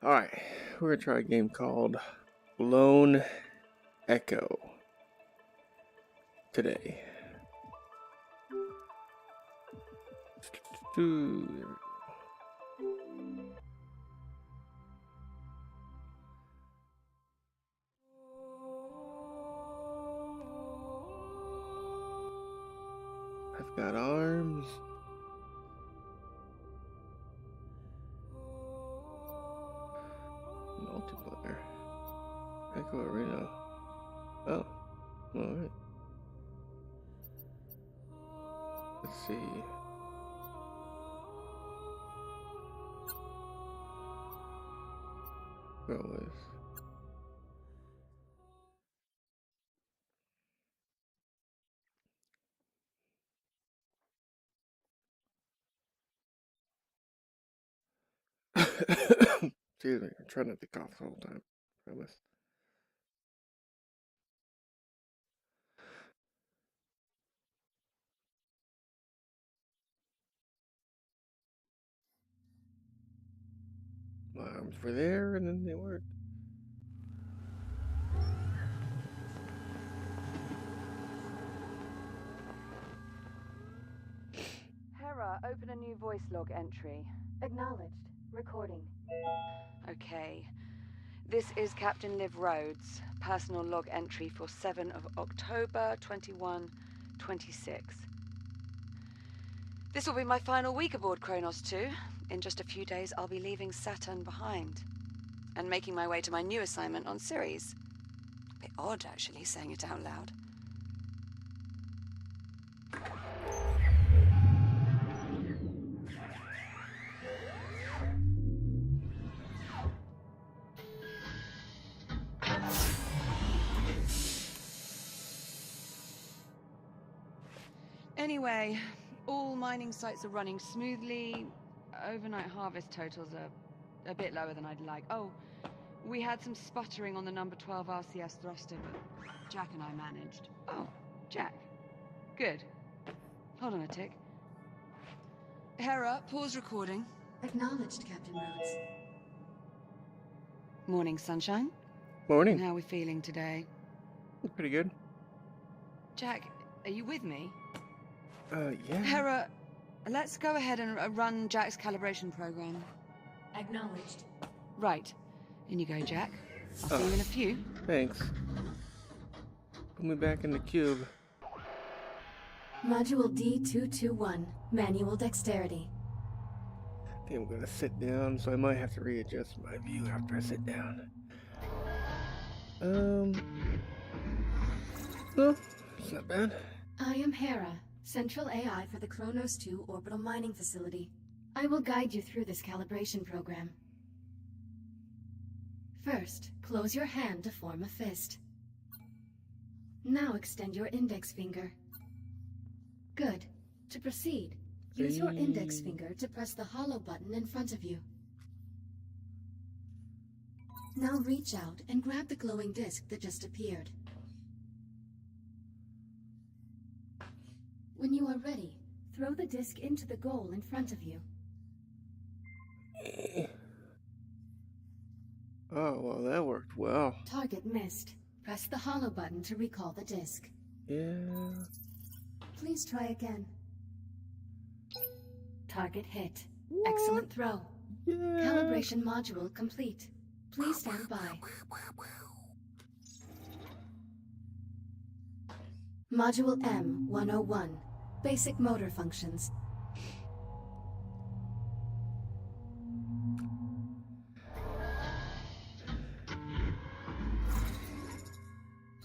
Alright, we're gonna try a game called Lone Echo today. There we go. I've got arms. Multiplayer. Echo Arena. Oh, alright. Let's see. Go with. Excuse me, I'm trying not to cough the whole time. Promise. My arms were there and then they weren't. Hera, open a new voice log entry. Acknowledged. Recording. Okay. This is Captain Liv Rhodes, personal log entry for 7 of October 2126. This will be my final week aboard Kronos 2. In just a few days, I'll be leaving Saturn behind and making my way to my new assignment on Ceres. A bit odd, actually, saying it out loud. Anyway, all mining sites are running smoothly. Overnight harvest totals are a bit lower than I'd like. Oh, we had some sputtering on the number 12 RCS thruster, but Jack and I managed. Oh, Jack. Good. Hold on a tick. Hera, pause recording. Acknowledged, Captain Rhodes. Morning, sunshine. Morning. And how are we feeling today? Pretty good. Jack, are you with me? Yeah. Hera, let's go ahead and run Jack's calibration program. Acknowledged. Right. In you go, Jack. I'll see you in a few. Thanks. Put me back in the cube. Module D221. Manual dexterity. I think I'm gonna sit down, so I might have to readjust my view after I sit down. No, it's not bad. I am Hera, Central AI for the Kronos 2 Orbital Mining Facility. I will guide you through this calibration program. First, close your hand to form a fist. Now extend your index finger. Good. To proceed, use your index finger to press the hollow button in front of you. Now reach out and grab the glowing disc that just appeared. When you are ready, throw the disc into the goal in front of you. Oh, well, that worked well. Target missed. Press the hollow button to recall the disc. Yeah. Please try again. Target hit. Excellent throw. Yeah. Calibration module complete. Please stand by. Module M101. Basic motor functions.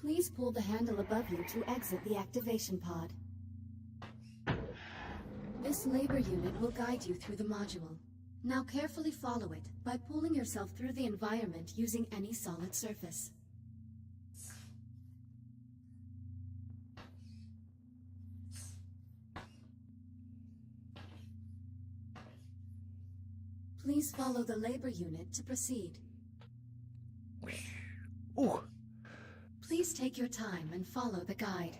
Please pull the handle above you to exit the activation pod. This labor unit will guide you through the module. Now carefully follow it by pulling yourself through the environment using any solid surface. Please follow the labor unit to proceed. Ooh. Please take your time and follow the guide.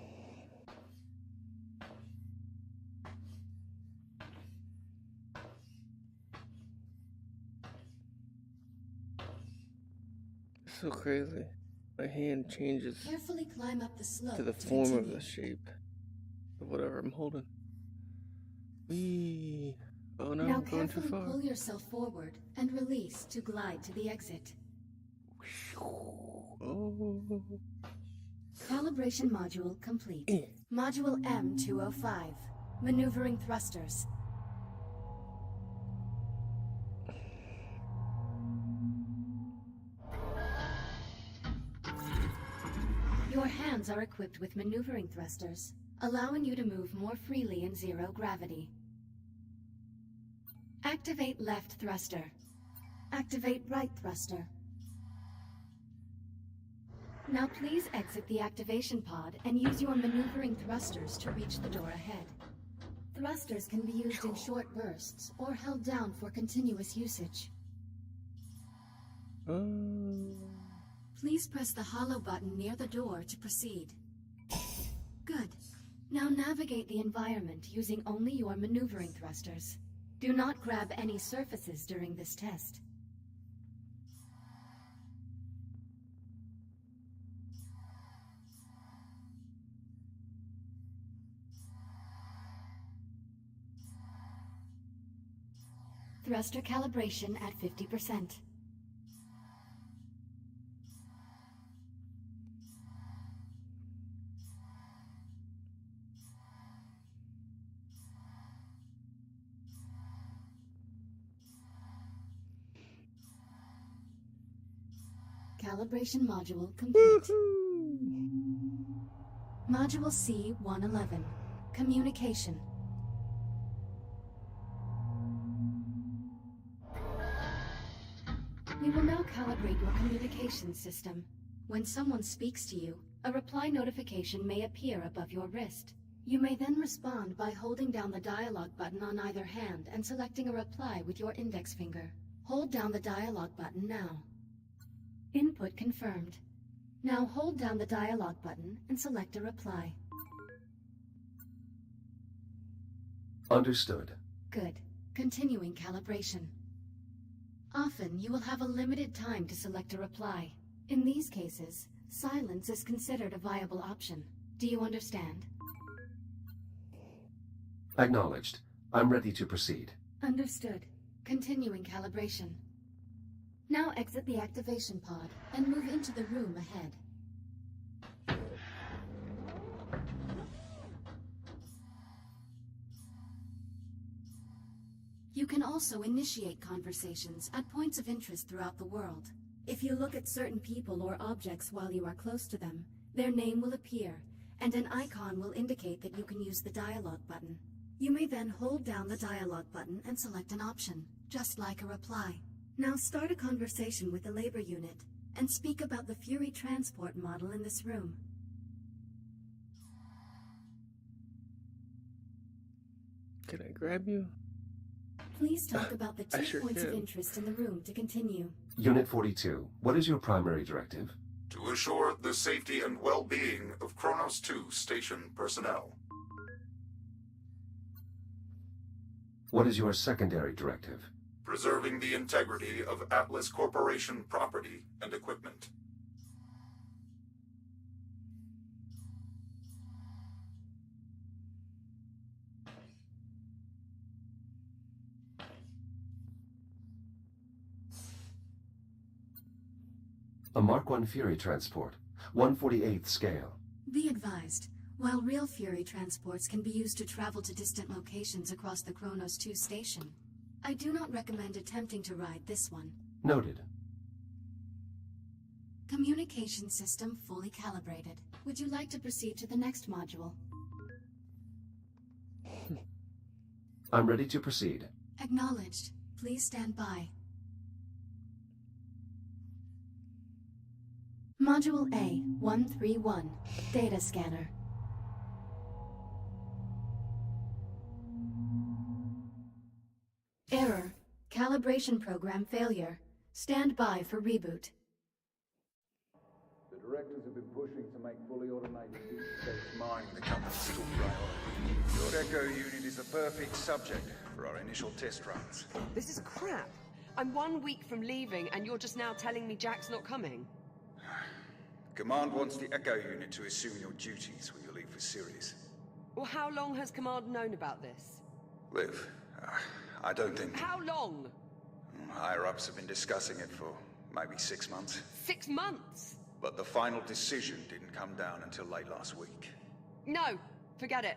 so crazy. My hand changes Carefully climb up the slope to the to form of continue. the shape of whatever I'm holding. Whee! Oh no, Now I'm going too carefully far. pull yourself forward and release to glide to the exit. Oh. Calibration module complete. Module M205. Maneuvering thrusters. Your hands are equipped with maneuvering thrusters, allowing you to move more freely in zero gravity. Activate left thruster. Activate right thruster. Now please exit the activation pod and use your maneuvering thrusters to reach the door ahead. Thrusters can be used in short bursts or held down for continuous usage. Please press the hollow button near the door to proceed. Good. Now navigate the environment using only your maneuvering thrusters. Do not grab any surfaces during this test. Thruster calibration at 50%. Calibration module complete. Module C-111. Communication. We will now calibrate your communication system. When someone speaks to you, a reply notification may appear above your wrist. You may then respond by holding down the dialogue button on either hand and selecting a reply with your index finger. Hold down the dialogue button now. Input confirmed. Now hold down the dialogue button and select a reply. Understood. Good. Continuing calibration. Often, you will have a limited time to select a reply. In these cases, silence is considered a viable option. Do you understand? Acknowledged. I'm ready to proceed. Understood. Continuing calibration. Now exit the activation pod and move into the room ahead. You can also initiate conversations at points of interest throughout the world. If you look at certain people or objects while you are close to them, their name will appear, and an icon will indicate that you can use the dialogue button. You may then hold down the dialogue button and select an option, just like a reply. Now start a conversation with the labor unit, and speak about the Fury transport model in this room. Can I grab you? Please talk about the I two sure points of can. interest in the room to continue. Unit 42, what is your primary directive? To assure the safety and well-being of Kronos 2 station personnel. What is your secondary directive? Preserving the integrity of Atlas Corporation property and equipment. A Mark I Fury transport, 1/48th scale. Be advised, while real Fury transports can be used to travel to distant locations across the Kronos 2 station, I do not recommend attempting to ride this one. Noted. Communication system fully calibrated. Would you like to proceed to the next module? I'm ready to proceed. Acknowledged. Please stand by. Module A-131. Data scanner. Error. Calibration program failure. Stand by for reboot. The directors have been pushing to make fully automated deep space mining the company's top priority. Your Echo unit is the perfect subject for our initial test runs. This is crap. I'm 1 week from leaving, and you're just now telling me Jack's not coming. Command wants the Echo unit to assume your duties when you leave for Ceres. Well, how long has Command known about this? Liv, I don't think... How long? Higher-ups have been discussing it for maybe 6 months. 6 months? But the final decision didn't come down until late last week. No, forget it.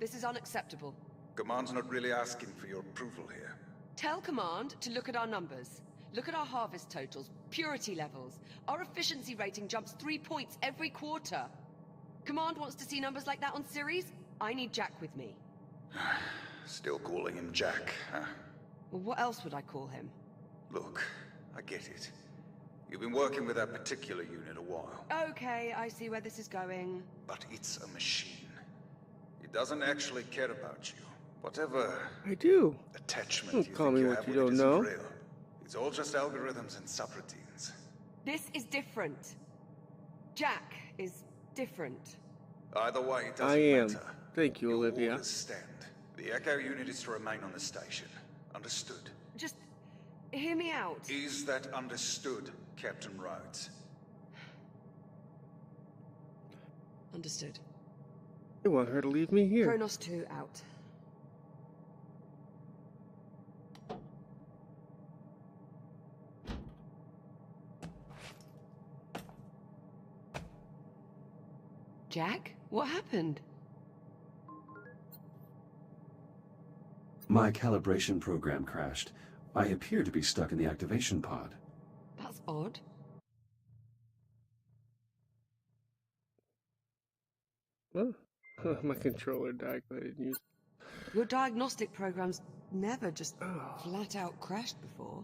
This is unacceptable. Command's not really asking for your approval here. Tell Command to look at our numbers. Look at our harvest totals, purity levels. Our efficiency rating jumps 3 points every quarter. Command wants to see numbers like that on Ceres? I need Jack with me. Still calling him Jack, huh? Well, what else would I call him? Look, I get it. You've been working with that particular unit a while. Okay, I see where this is going. But it's a machine. It doesn't actually care about you. Whatever I do. attachment Don't you call think me you what have you with it don't isn't know. real. It's all just algorithms and subroutines. This is different. Jack is different. Either way, it doesn't I am. matter. Thank you, Your Olivia. orders stand. The Echo unit is to remain on the station. Understood? Just hear me out. Is that understood, Captain Rhodes? Understood. I want her to leave me here. Kronos 2 out. Jack? What happened? My calibration program crashed. I appear to be stuck in the activation pod. That's odd. Huh? My controller died, but I didn't use it. Your diagnostic program's never just Oh. flat out crashed before.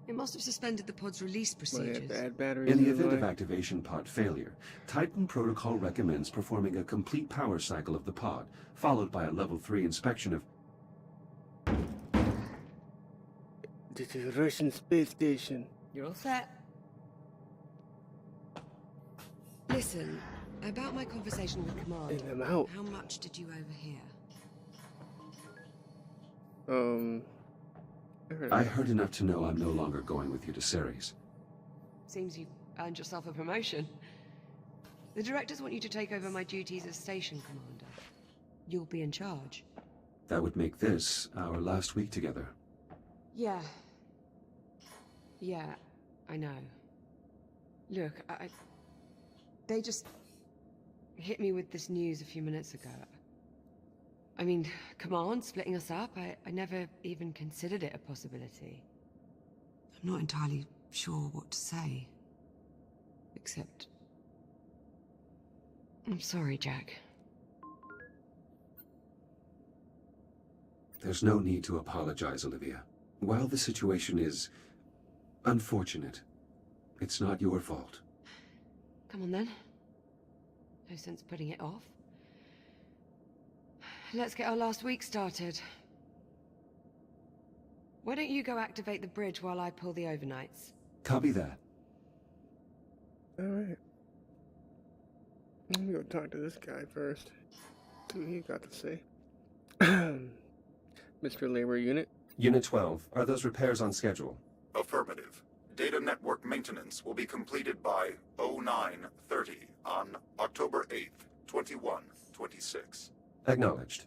It must have suspended the pod's release Might have procedures. to add batteries In the in event of my- activation pod failure, Titan Protocol recommends performing a complete power cycle of the pod, followed by a level 3 inspection of... This is Russian space station. You're all set. Listen, about my conversation with Command. And I'm out. How much did you overhear? I heard enough to know I'm no longer going with you to Ceres. Seems you've earned yourself a promotion. The directors want you to take over my duties as station commander. You'll be in charge. That would make this our last week together. Yeah. Yeah, I know. Look, they just hit me with this news a few minutes ago. I mean, Command splitting us up, I never even considered it a possibility. I'm not entirely sure what to say. Except... I'm sorry, Jack. There's no need to apologize, Olivia. While the situation is unfortunate, it's not your fault. Come on then. No sense putting it off. Let's get our last week started. Why don't you go activate the bridge while I pull the overnights? Copy that. Alright. Let me go talk to this guy first. See what he got to say. Mr. Labor Unit. Unit 12, are those repairs on schedule? Affirmative. Data network maintenance will be completed by 09:30 on October 8th, 2126. Acknowledged.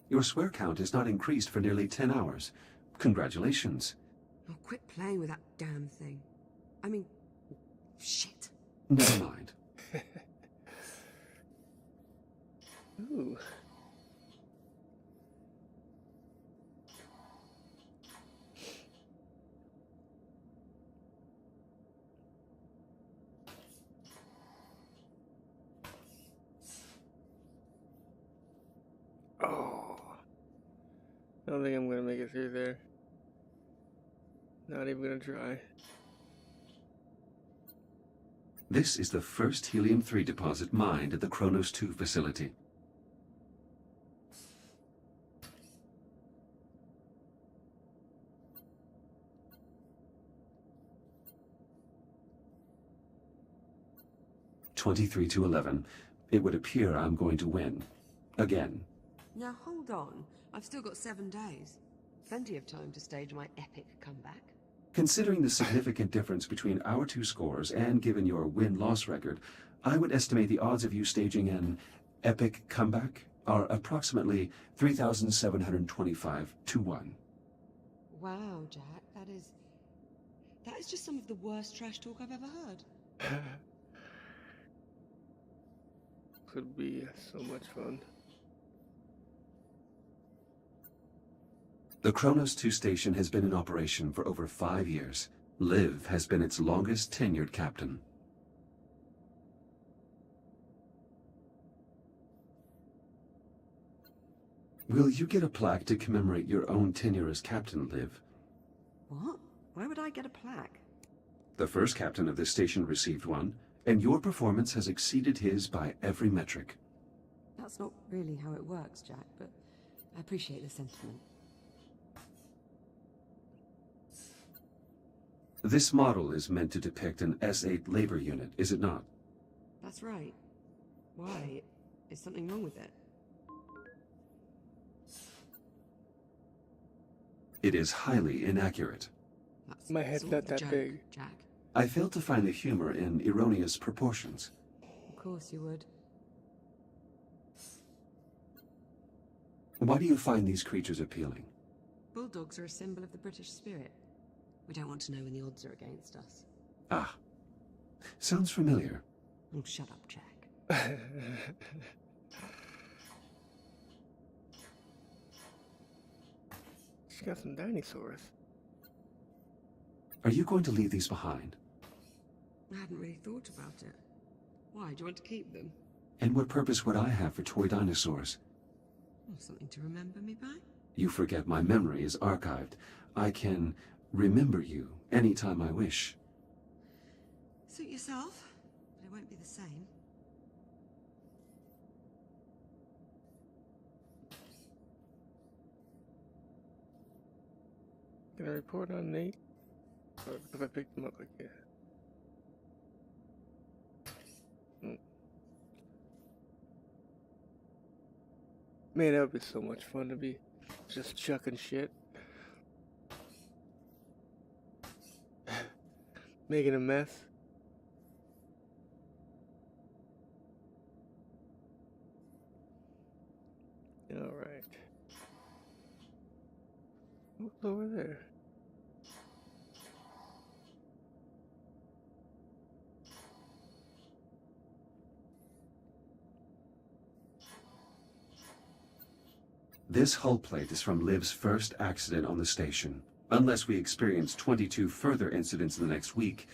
Your swear count is not increased for nearly 10 hours. Congratulations. Oh, quit playing with that damn thing. I mean, shit. Never mind. Ooh. Oh. I don't think I'm gonna make it through there. Not even gonna try. This is the first helium-3 deposit mined at the Kronos 2 facility. (23 to 11). it would appear I'm going to win. Again. Now hold on. I've still got 7 days. Plenty of time to stage my epic comeback. Considering the significant difference between our two scores and given your win-loss record, I would estimate the odds of you staging an epic comeback are approximately 3,725 to 1. Wow, Jack, that is just some of the worst trash talk I've ever heard. Could be so much fun. The Kronos 2 station has been in operation for over 5 years. Liv has been its longest tenured captain. Will you get a plaque to commemorate your own tenure as captain, Liv? What? Why would I get a plaque? The first captain of this station received one, and your performance has exceeded his by every metric. That's not really how it works, Jack, but I appreciate the sentiment. This model is meant to depict an S8 labor unit, is it not? That's right. Why? Is something wrong with it? It is highly inaccurate. That's My head's sort not of the that joke, big. Jack. I failed to find the humor in erroneous proportions. Of course you would. Why do you find these creatures appealing? Bulldogs are a symbol of the British spirit. We don't want to know when the odds are against us. Ah. Sounds familiar. Oh, shut up, Jack. She's got some dinosaurs. Are you going to leave these behind? I hadn't really thought about it. Why? Do you want to keep them? And what purpose would I have for toy dinosaurs? Oh, something to remember me by? You forget my memory is archived. I can remember you anytime I wish. Suit yourself, but it won't be the same. Can I report on Nate? Or if I picked him up again? Man, that would be so much fun to be just chucking shit. Making a mess. Alright. What's over there? This hull plate is from Liv's first accident on the station. Unless we experience 22 further incidents in the next week,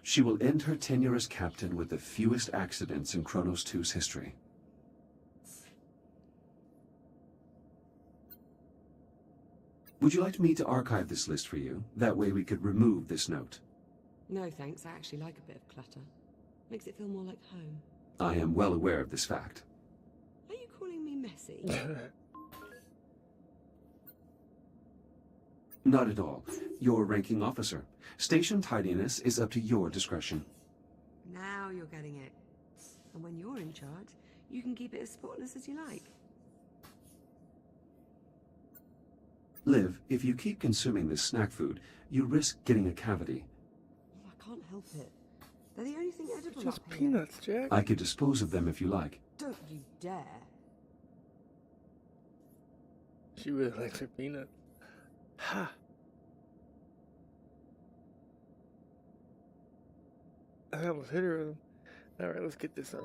she will end her tenure as captain with the fewest accidents in Kronos 2's history. Would you like me to archive this list for you? That way we could remove this note. No, thanks. I actually like a bit of clutter. Makes it feel more like home. I am well aware of this fact. Are you calling me messy? Not at all. You're ranking officer. Station tidiness is up to your discretion. Now you're getting it. And when you're in charge, you can keep it as spotless as you like. Liv, if you keep consuming this snack food, you risk getting a cavity. Oh, I can't help it. They're the only thing edible Just up here. peanuts, Jack. I could dispose of them if you like. Don't you dare. She really likes her peanuts. Ha! I almost hit her with them. Alright, let's get this on.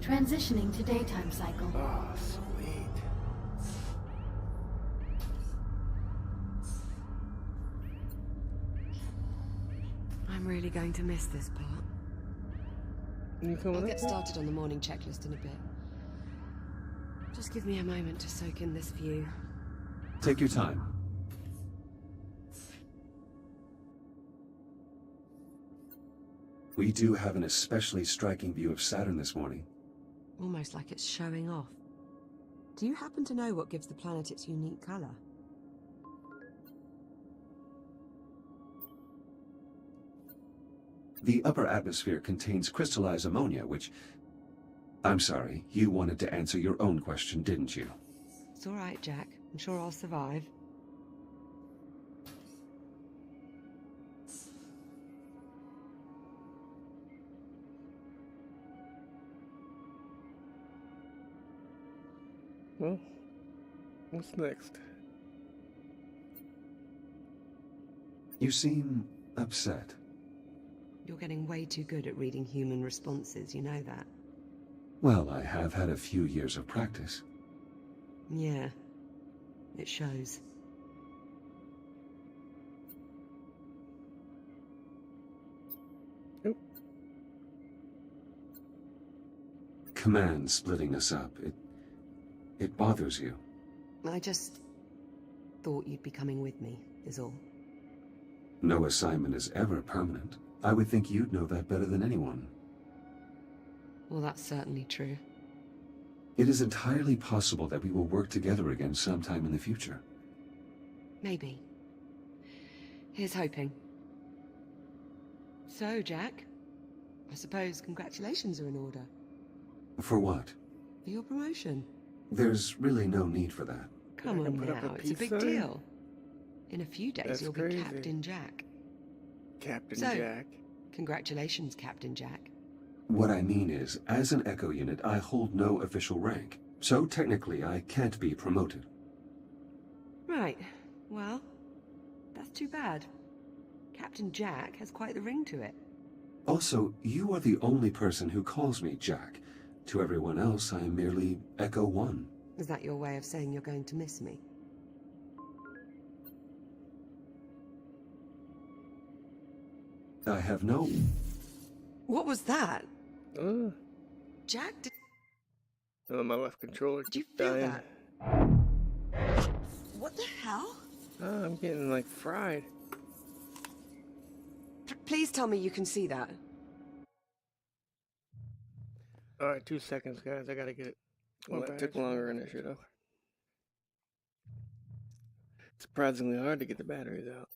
Transitioning to daytime cycle. Oh, sweet. I'm really going to miss this part. You coming I'll up? get started on the morning checklist in a bit. Just give me a moment to soak in this view. Take your time. We do have an especially striking view of Saturn this morning. Almost like it's showing off. Do you happen to know what gives the planet its unique color? The upper atmosphere contains crystallized ammonia, which I'm sorry, you wanted to answer your own question, didn't you? It's all right, Jack. I'm sure I'll survive. Well, what's next? You seem upset. You're getting way too good at reading human responses, you know that? Well, I have had a few years of practice. Yeah. It shows. Nope. Command splitting us up. It bothers you. I just thought you'd be coming with me, is all. No assignment is ever permanent. I would think you'd know that better than anyone. Well, that's certainly true. It is entirely possible that we will work together again sometime in the future. Maybe. Here's hoping. So, Jack, I suppose congratulations are in order. For what? For your promotion. There's really no need for that. Come I can on put up now, a it's a big peace sign? deal. In a few days, That's you'll crazy. be Captain Jack. Captain So- Jack. Congratulations, Captain Jack. What I mean is, as an Echo unit, I hold no official rank. So technically, I can't be promoted. Right. Well, that's too bad. Captain Jack has quite the ring to it. Also, you are the only person who calls me Jack. To everyone else, I am merely Echo 1. Is that your way of saying you're going to miss me? I have no... What was that? Oh, Jack, did my left controller you keeps feel dying. that? What the hell? Oh, I'm getting like fried. Please tell me you can see that. Alright, 2 seconds, guys. I gotta get it. Well, that took longer than it should have. Surprisingly hard to get the batteries out.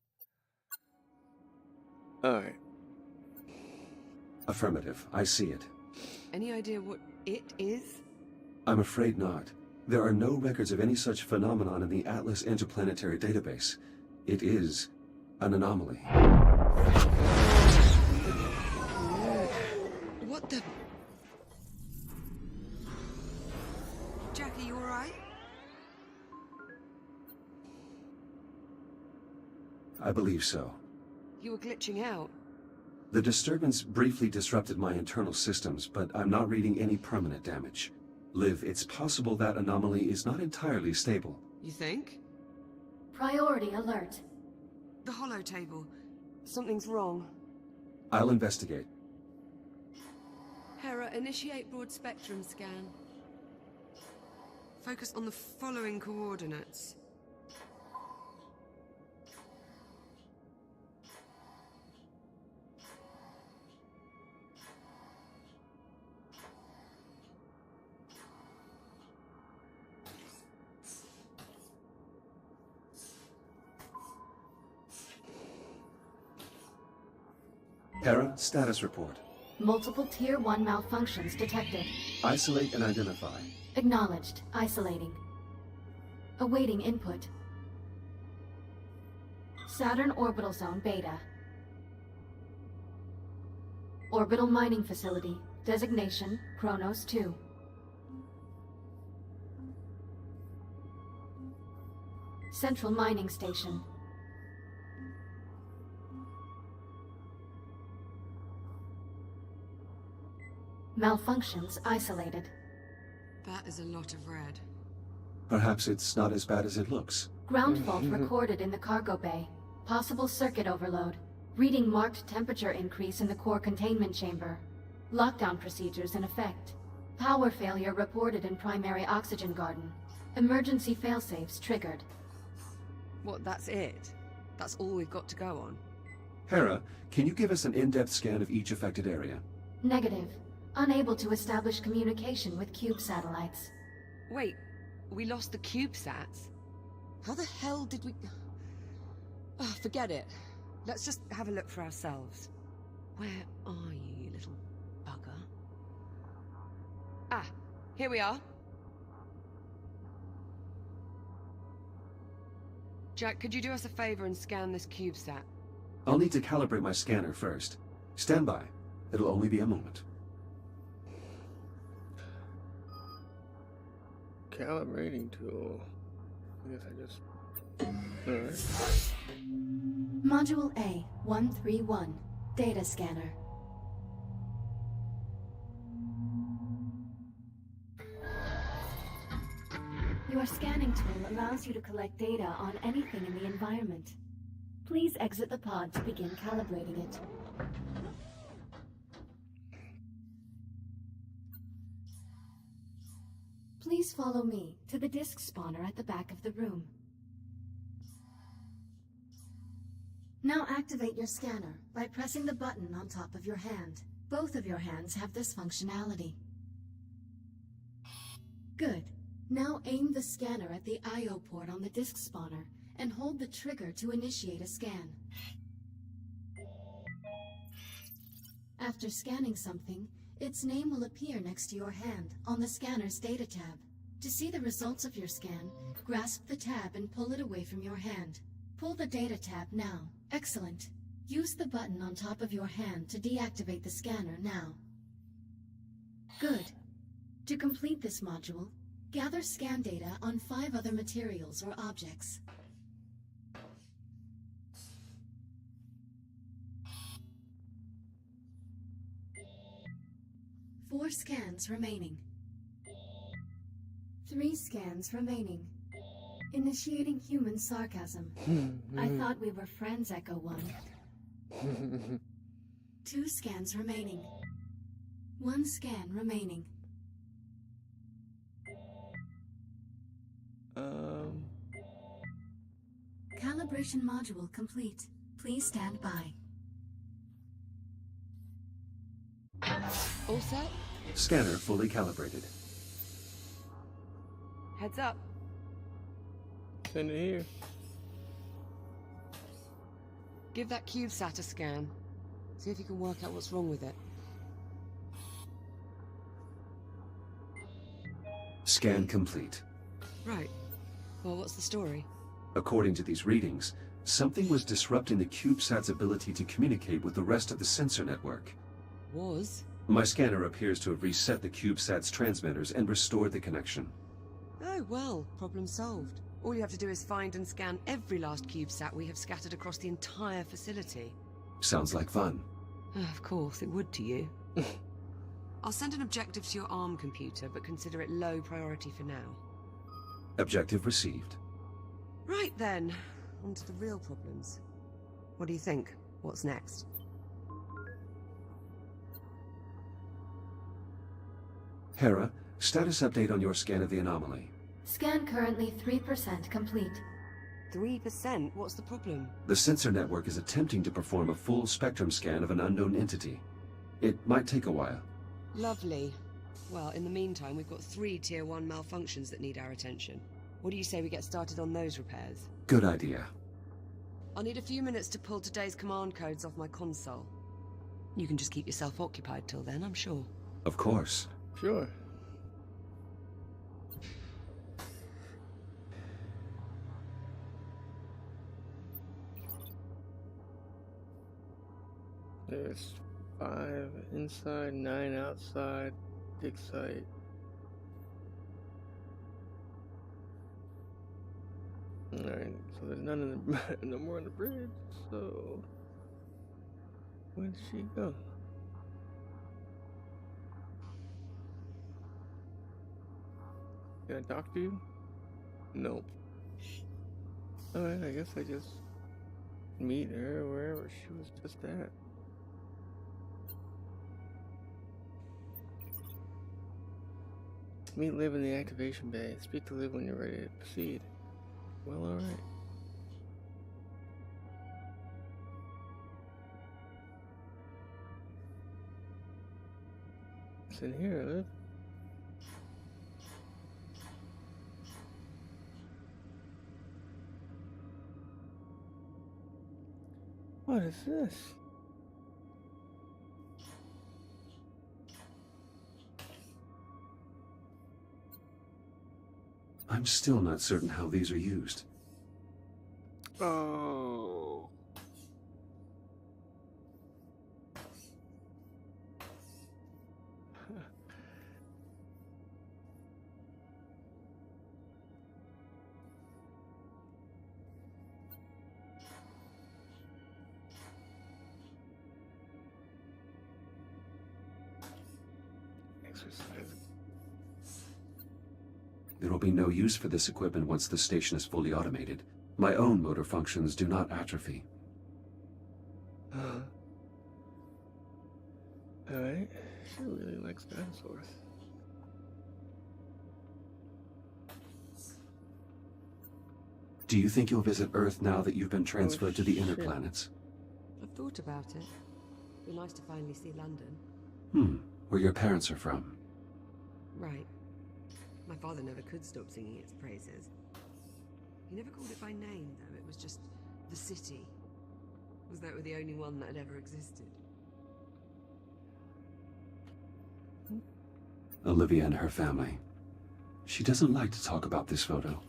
Alright. Affirmative. I see it. Any idea what it is? I'm afraid not. There are no records of any such phenomenon in the Atlas Interplanetary Database. It is an anomaly. What the... Jack, are you alright? I believe so. You were glitching out. The disturbance briefly disrupted my internal systems, but I'm not reading any permanent damage. Liv, it's possible that anomaly is not entirely stable. You think? Priority alert. The holo table. Something's wrong. I'll investigate. Hera, initiate broad spectrum scan. Focus on the following coordinates. Hera, status report. Multiple Tier 1 malfunctions detected. Isolate and identify. Acknowledged. Isolating. Awaiting input. Saturn Orbital Zone Beta. Orbital Mining Facility. Designation, Kronos 2. Central Mining Station. Malfunctions isolated. That is a lot of red. Perhaps it's not as bad as it looks. Ground fault recorded in the cargo bay. Possible circuit overload. Reading marked temperature increase in the core containment chamber. Lockdown procedures in effect. Power failure reported in primary oxygen garden. Emergency failsafes triggered. What, that's it? That's all we've got to go on? Hera, can you give us an in-depth scan of each affected area? Negative. Unable to establish communication with cube satellites. Wait, we lost the CubeSats? How the hell did we... Oh, forget it. Let's just have a look for ourselves. Where are you, you little bugger? Ah, here we are. Jack, could you do us a favor and scan this CubeSat? I'll need to calibrate my scanner first. Stand by. It'll only be a moment. Calibrating tool. I guess I just... Alright. Module A-131. Data scanner. Your scanning tool allows you to collect data on anything in the environment. Please exit the pod to begin calibrating it. Please follow me to the disk spawner at the back of the room. Now activate your scanner by pressing the button on top of your hand. Both of your hands have this functionality. Good. Now aim the scanner at the I/O port on the disk spawner and hold the trigger to initiate a scan. After scanning something, its name will appear next to your hand on the scanner's data tab. To see the results of your scan, grasp the tab and pull it away from your hand. Pull the data tab now. Excellent. Use the button on top of your hand to deactivate the scanner now. Good. To complete this module, gather scan data on 5 other materials or objects. Four scans remaining. 3 scans remaining. Initiating human sarcasm. I thought we were friends, Echo 1. 2 scans remaining. 1 scan remaining. Calibration module complete. Please stand by. All set? Scanner fully calibrated. Heads up. Send it here. Give that CubeSat a scan. See if you can work out what's wrong with it. Scan complete. Right. Well, what's the story? According to these readings, something was disrupting the CubeSat's ability to communicate with the rest of the sensor network. Was? My scanner appears to have reset the CubeSat's transmitters and restored the connection. Oh, well, problem solved. All you have to do is find and scan every last CubeSat we have scattered across the entire facility. Sounds like fun. Of course, it would to you. I'll send an objective to your ARM computer, but consider it low priority for now. Objective received. Right then, on to the real problems. What do you think? What's next? Hera, status update on your scan of the anomaly. Scan currently 3% complete. 3%? What's the problem? The sensor network is attempting to perform a full spectrum scan of an unknown entity. It might take a while. Lovely. Well, in the meantime, we've got 3 Tier 1 malfunctions that need our attention. What do you say we get started on those repairs? Good idea. I'll need a few minutes to pull today's command codes off my console. You can just keep yourself occupied till then, I'm sure. Of course. Sure. There's 5 inside, 9 outside, dig site. Alright, so there's none in the no more on the bridge, so where did she go? Can I talk to you? Nope. Alright, I guess I just meet her wherever she was just at. Meet Liv in the activation bay. Speak to Liv when you're ready to proceed. Well, alright. It's in here, Liv. What is this? I'm still not certain how these are used. Oh. Exercise. There will be no use for this equipment once the station is fully automated. My own motor functions do not atrophy. Alright. She really likes dinosaurs. Do you think you'll visit Earth now that you've been transferred to the inner shit. planets? I've thought about it. Be nice to finally see London. Where your parents are from. Right. My father never could stop singing its praises. He never called it by name, though. It was just the city. Was that were the only one that had ever existed? Olivia and her family. She doesn't like to talk about this photo.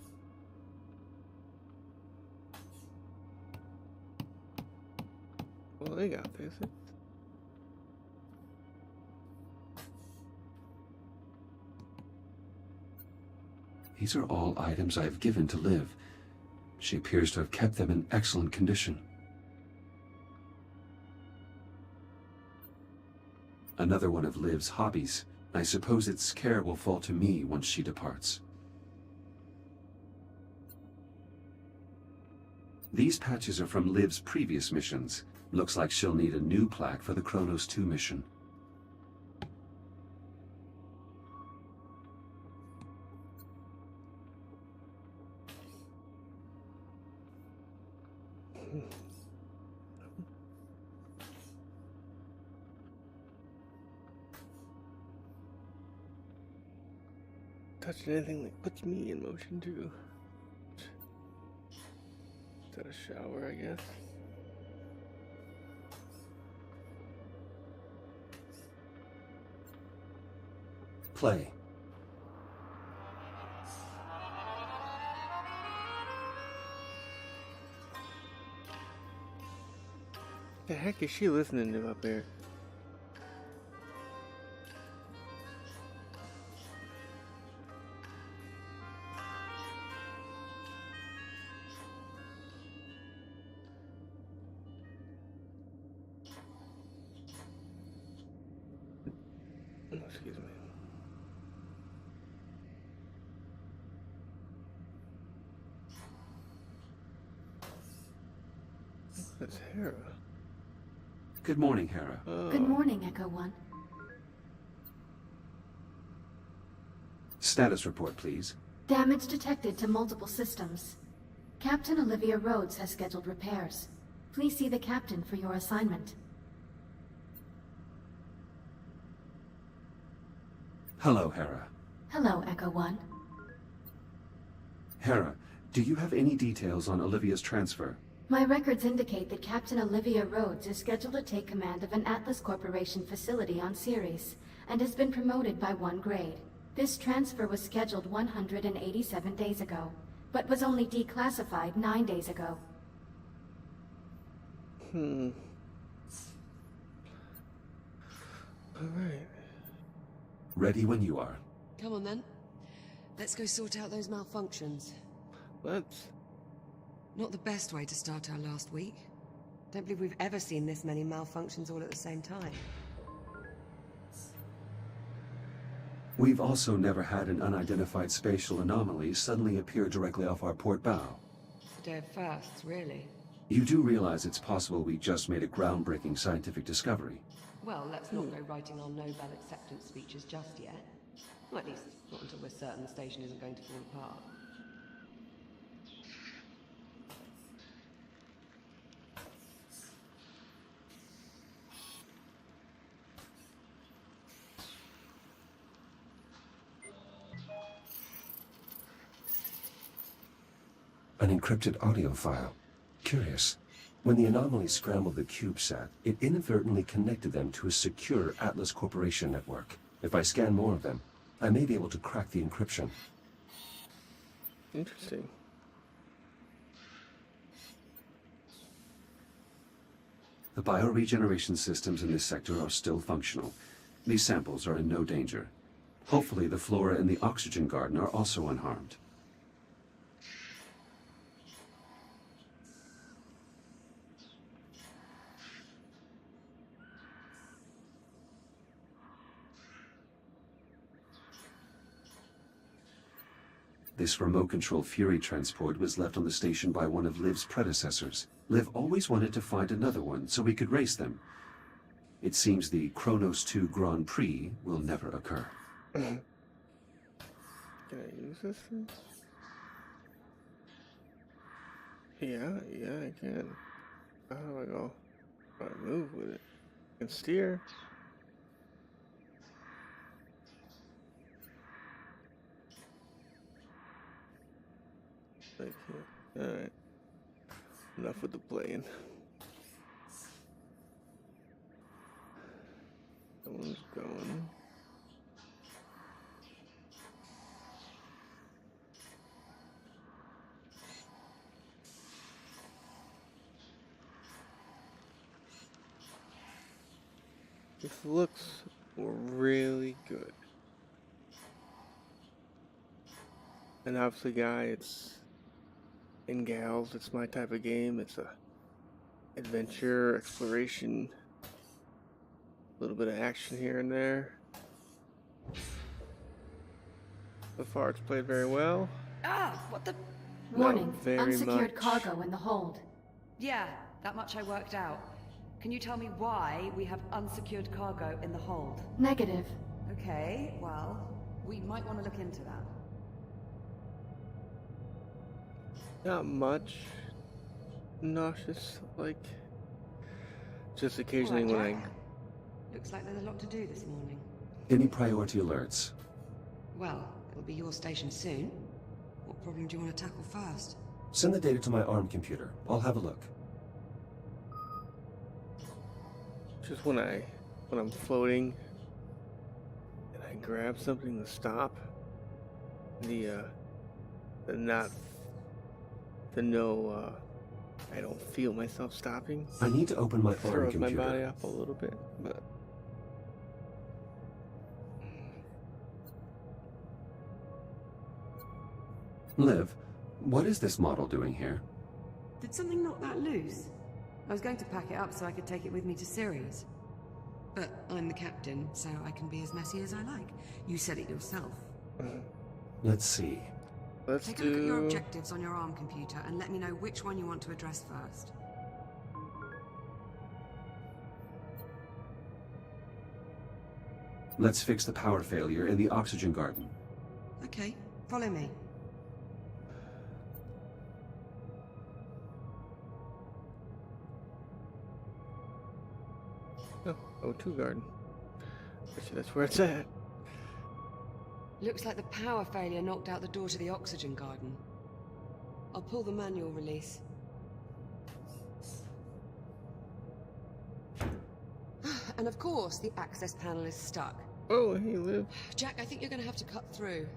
Well, they got this. These are all items I've given to Liv. She appears to have kept them in excellent condition. Another one of Liv's hobbies. I suppose its care will fall to me once she departs. These patches are from Liv's previous missions. Looks like she'll need a new plaque for the Kronos 2 mission. Touching anything that puts me in motion too. Is that a shower, I guess? Play. The heck is she listening to up there? Excuse me. That's Hera. Good morning, Hera. Oh. Good morning, Echo 1. Status report, please. Damage detected to multiple systems. Captain Olivia Rhodes has scheduled repairs. Please see the captain for your assignment. Hello, Hera. Hello, Echo 1. Hera, do you have any details on Olivia's transfer? My records indicate that Captain Olivia Rhodes is scheduled to take command of an Atlas Corporation facility on Ceres, and has been promoted by 1 grade. This transfer was scheduled 187 days ago, but was only declassified 9 days ago. Alright. Ready when you are. Come on, then. Let's go sort out those malfunctions. Let's. Not the best way to start our last week. Don't believe we've ever seen this many malfunctions all at the same time. We've also never had an unidentified spatial anomaly suddenly appear directly off our port bow. It's a day of firsts, really. You do realize it's possible we just made a groundbreaking scientific discovery. Well, let's not go writing our Nobel acceptance speeches just yet. Well, at least not until we're certain the station isn't going to fall apart. An encrypted audio file. Curious. When the anomaly scrambled the CubeSat, it inadvertently connected them to a secure Atlas Corporation network. If I scan more of them, I may be able to crack the encryption. Interesting. The bioregeneration systems in this sector are still functional. These samples are in no danger. Hopefully the flora in the oxygen garden are also unharmed. This remote-control Fury transport was left on the station by one of Liv's predecessors. Liv always wanted to find another one so we could race them. It seems the Kronos 2 Grand Prix will never occur. Can I use this thing? Yeah, I can. How do I go? How do I move with it? I can steer. I can't. Alright. Enough with the playing. Someone's going. This looks really good. And obviously, it's and gals, it's my type of game. It's a adventure, exploration, a little bit of action here and there. So far, it's played very well. Ah, what the... Warning, very unsecured much. cargo in the hold. Yeah, that much I worked out. Can you tell me why we have unsecured cargo in the hold? Negative. Okay, well, we might want to look into that. Not much nauseous, like just occasionally All when right, I Jack. Looks like there's a lot to do this morning. Any priority alerts? Well, it'll be your station soon. What problem do you want to tackle first? Send the data to my ARM computer. I'll have a look. just when I'm floating and I grab something to stop I don't feel myself stopping. I need to open my ARM Throws my computer. body up a little bit, but Liv, what is this model doing here? Did something knock that loose? I was going to pack it up so I could take it with me to Sirius. But I'm the captain, so I can be as messy as I like. You said it yourself. Let's see. let's Take a look at your do. objectives on your ARM computer and let me know which one you want to address first. Let's fix the power failure in the oxygen garden. Okay, follow me. Oh, O2 garden. Actually, that's where it's at. Looks like the power failure knocked out the door to the oxygen garden. I'll pull the manual release. And of course, the access panel is stuck. Oh, hey, Liv. Jack, I think you're going to have to cut through.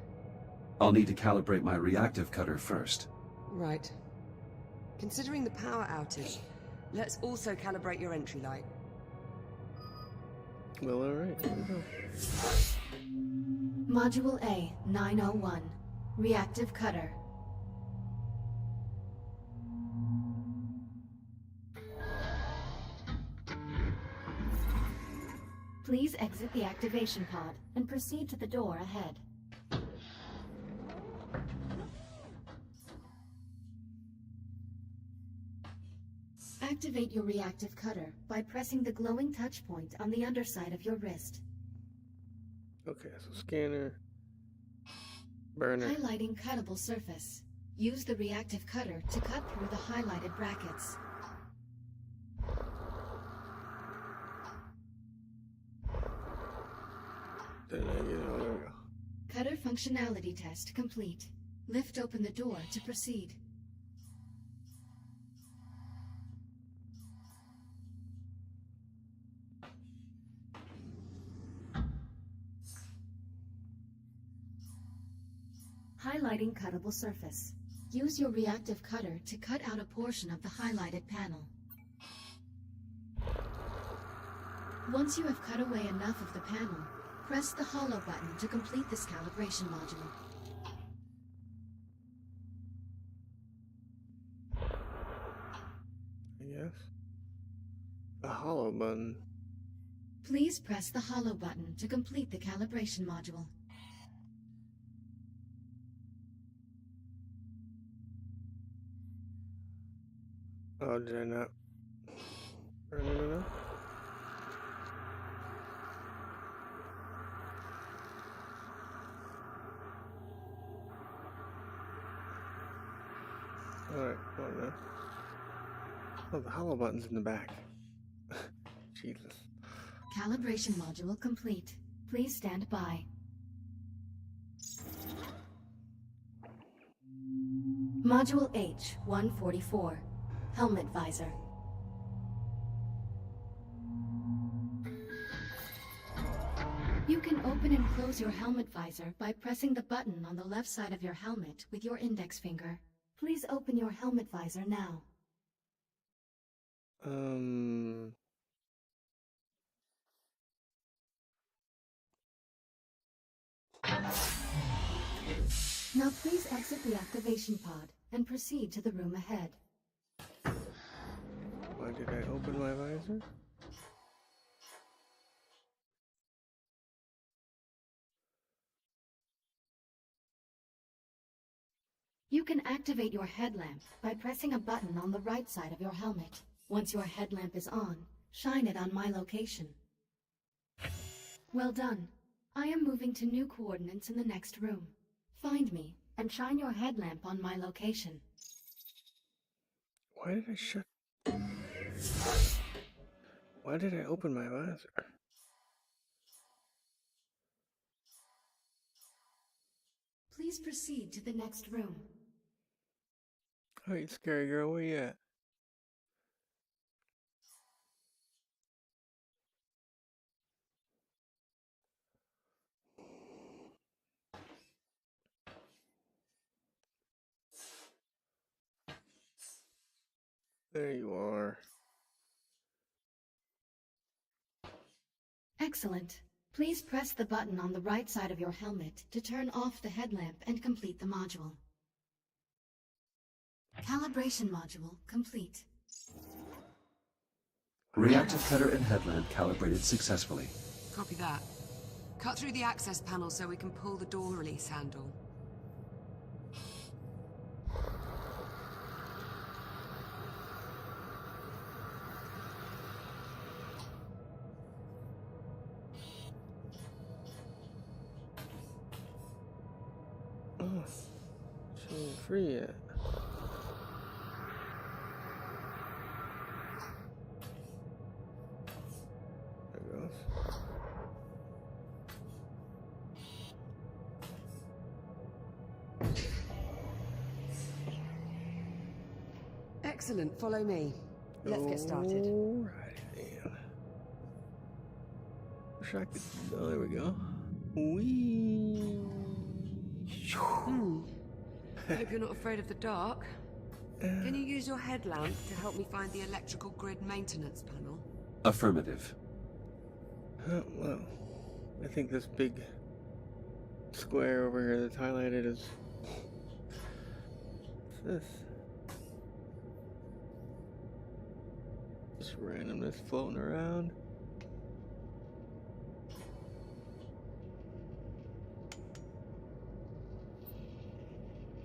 I'll need to calibrate my reactive cutter first. Right. Considering the power outage, let's also calibrate your entry light. Well, alright, here we go. Module A, 901. Reactive cutter. Please exit the activation pod and proceed to the door ahead. Activate your reactive cutter by pressing the glowing touch point on the underside of your wrist. Okay, so scanner. Burner. Highlighting cuttable surface. Use the reactive cutter to cut through the highlighted brackets. Then I get it. Oh, there we go. Cutter functionality test complete. Lift open the door to proceed. Highlighting cuttable surface. Use your reactive cutter to cut out a portion of the highlighted panel. Once you have cut away enough of the panel, press the hollow button to complete this calibration module. Yes. The hollow button. Please press the hollow button to complete the calibration module. Oh, did I not? No. Alright, come on now. Oh, the hollow button's in the back. Jesus. Calibration module complete. Please stand by. Module H-144. Helmet visor. You can open and close your helmet visor by pressing the button on the left side of your helmet with your index finger. Please open your helmet visor now. Now please exit the activation pod and proceed to the room ahead. Why did I open my visor? You can activate your headlamp by pressing a button on the right side of your helmet. Once your headlamp is on, shine it on my location. Well done. I am moving to new coordinates in the next room. Find me and shine your headlamp on my location. Why did I shut? Why did I open my visor? Please proceed to the next room. Alright, scary girl, where you at? There you are. Excellent. Please press the button on the right side of your helmet to turn off the headlamp and complete the module. Calibration module complete. Reactive cutter and headlamp calibrated successfully. Copy that. Cut through the access panel so we can pull the door release handle. Oh, she ain't free yet. There it goes. Excellent, follow me. Let's get started. Alright then. Wish I could. Oh, there we go. Whee! Hope you're not afraid of the dark. Can you use your headlamp to help me find the electrical grid maintenance panel? Affirmative. Well, I think this big square over here that's highlighted is. What's this? Just randomness floating around.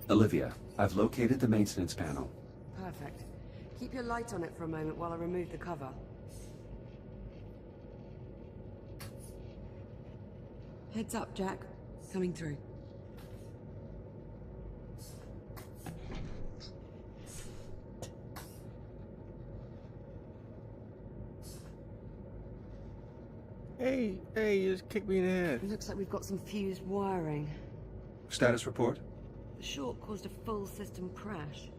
Olivia, I've located the maintenance panel. Perfect. Keep your light on it for a moment while I remove the cover. Heads up, Jack. Coming through. Hey, you just kicked me in the head. Looks like we've got some fused wiring. Status report? The short caused a full system crash.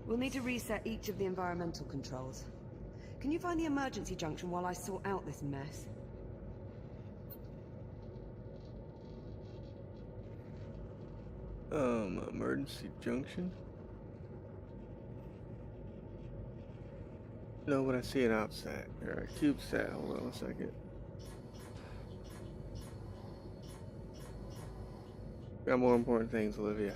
We'll need to reset each of the environmental controls. Can you find the emergency junction while I sort out this mess? Emergency junction? No, but I see an outsat, or a CubeSat. Hold on a second. Got more important things, Olivia.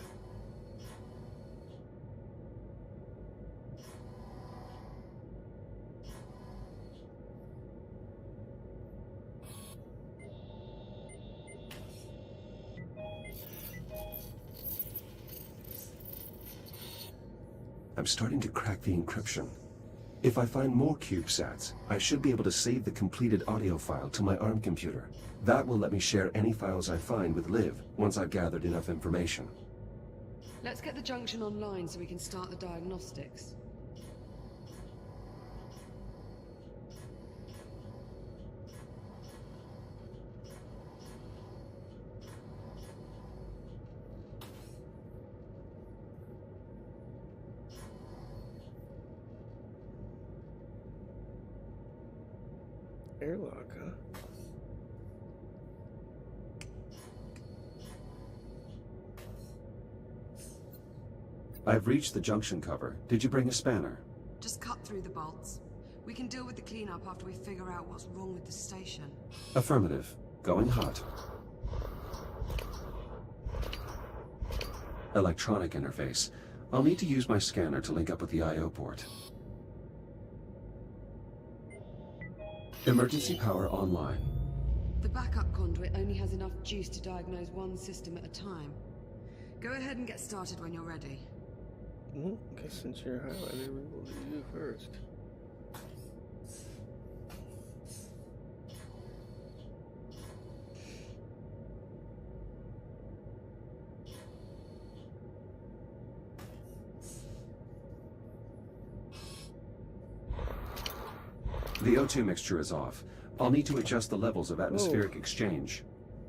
I'm starting to crack the encryption. If I find more CubeSats, I should be able to save the completed audio file to my ARM computer. That will let me share any files I find with Liv once I've gathered enough information. Let's get the junction online so we can start the diagnostics. Airlock, huh? I've reached the junction cover. Did you bring a spanner? Just cut through the bolts. We can deal with the cleanup after we figure out what's wrong with the station. Affirmative. Going hot. Electronic interface. I'll need to use my scanner to link up with the I/O port. Emergency power online. The backup conduit only has enough juice to diagnose one system at a time. Go ahead and get started when you're ready. Well, I guess since you're highlighted, we will do you first. The O2 mixture is off. I'll need to adjust the levels of atmospheric exchange.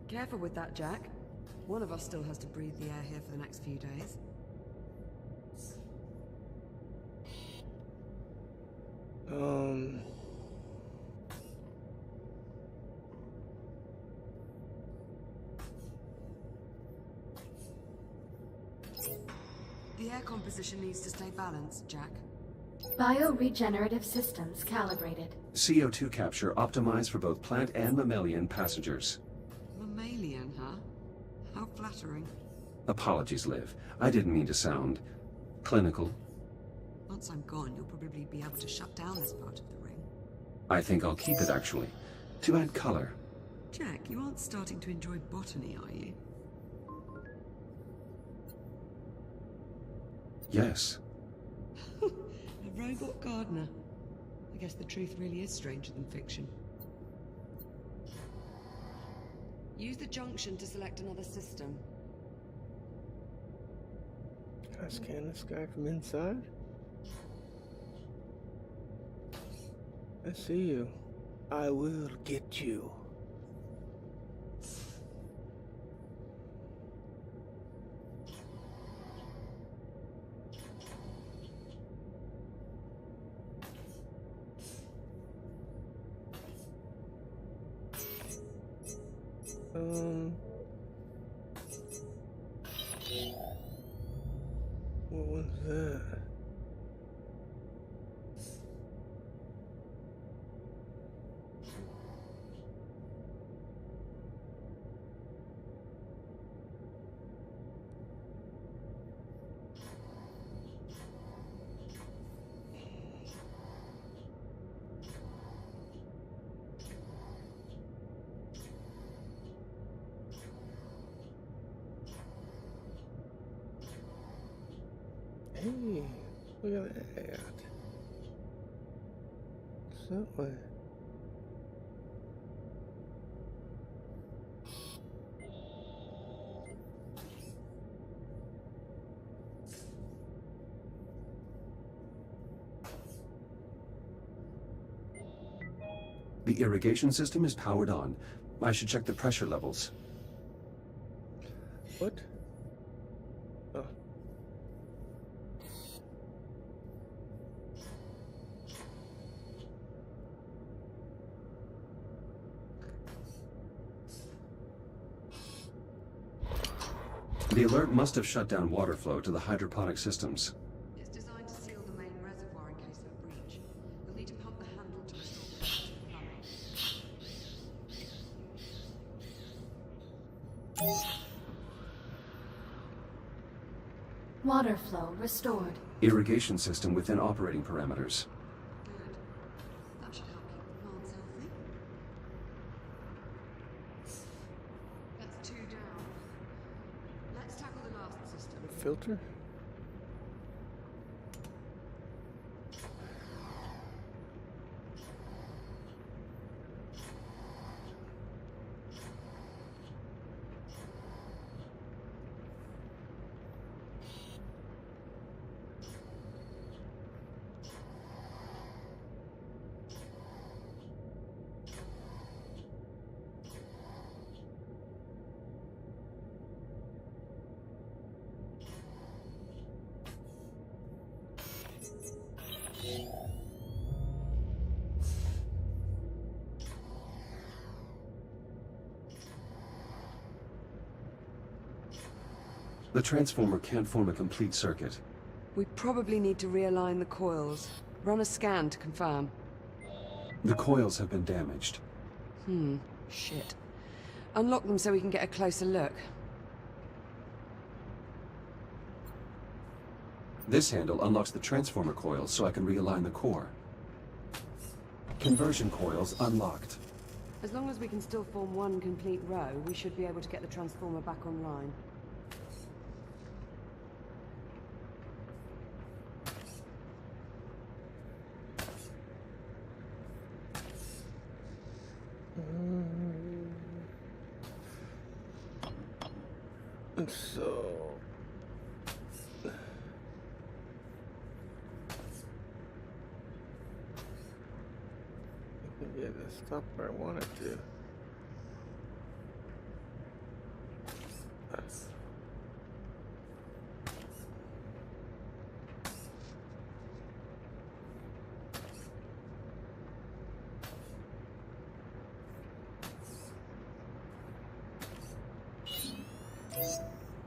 Careful with that, Jack. One of us still has to breathe the air here for the next few days. The air composition needs to stay balanced, Jack. Bioregenerative systems calibrated. CO2 capture optimized for both plant and mammalian passengers. Mammalian, huh? How flattering. Apologies, Liv. I didn't mean to sound clinical. Once I'm gone, you'll probably be able to shut down this part of the ring. I think I'll keep it, actually. To add color. Jack, you aren't starting to enjoy botany, are you? Yes. A robot gardener. I guess the truth really is stranger than fiction. Use the junction to select another system. Can I scan this guy from inside? I see you. I will get you. What was that? Hey, look at that. What's that way? The irrigation system is powered on. I should check the pressure levels. What? Oh. The alert must have shut down water flow to the hydroponic systems. It's designed to seal the main reservoir in case of a breach. You'll need to pump the handle to restore pressure to plumbing. Water flow restored. Irrigation system within operating parameters. Good. That should help keep the plants healthy. That's 2 down. Let's tackle the last system. Filter? The transformer can't form a complete circuit. We probably need to realign the coils. Run a scan to confirm. The coils have been damaged. Shit. Unlock them so we can get a closer look. This handle unlocks the transformer coils so I can realign the core. Conversion coils unlocked. As long as we can still form one complete row, we should be able to get the transformer back online. So... yeah, that's stop where I want it to.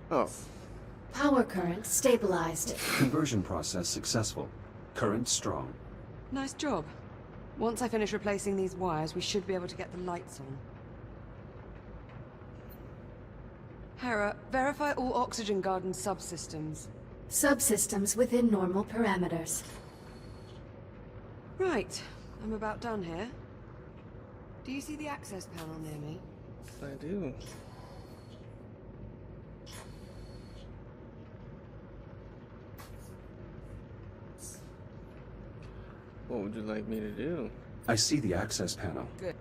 Oh. Power current stabilized. Conversion process successful. Current strong. Nice job. Once I finish replacing these wires, we should be able to get the lights on. Hera, verify all oxygen garden subsystems. Subsystems within normal parameters. Right. I'm about done here. Do you see the access panel near me? I do. What would you like me to do? I see the access panel. Good.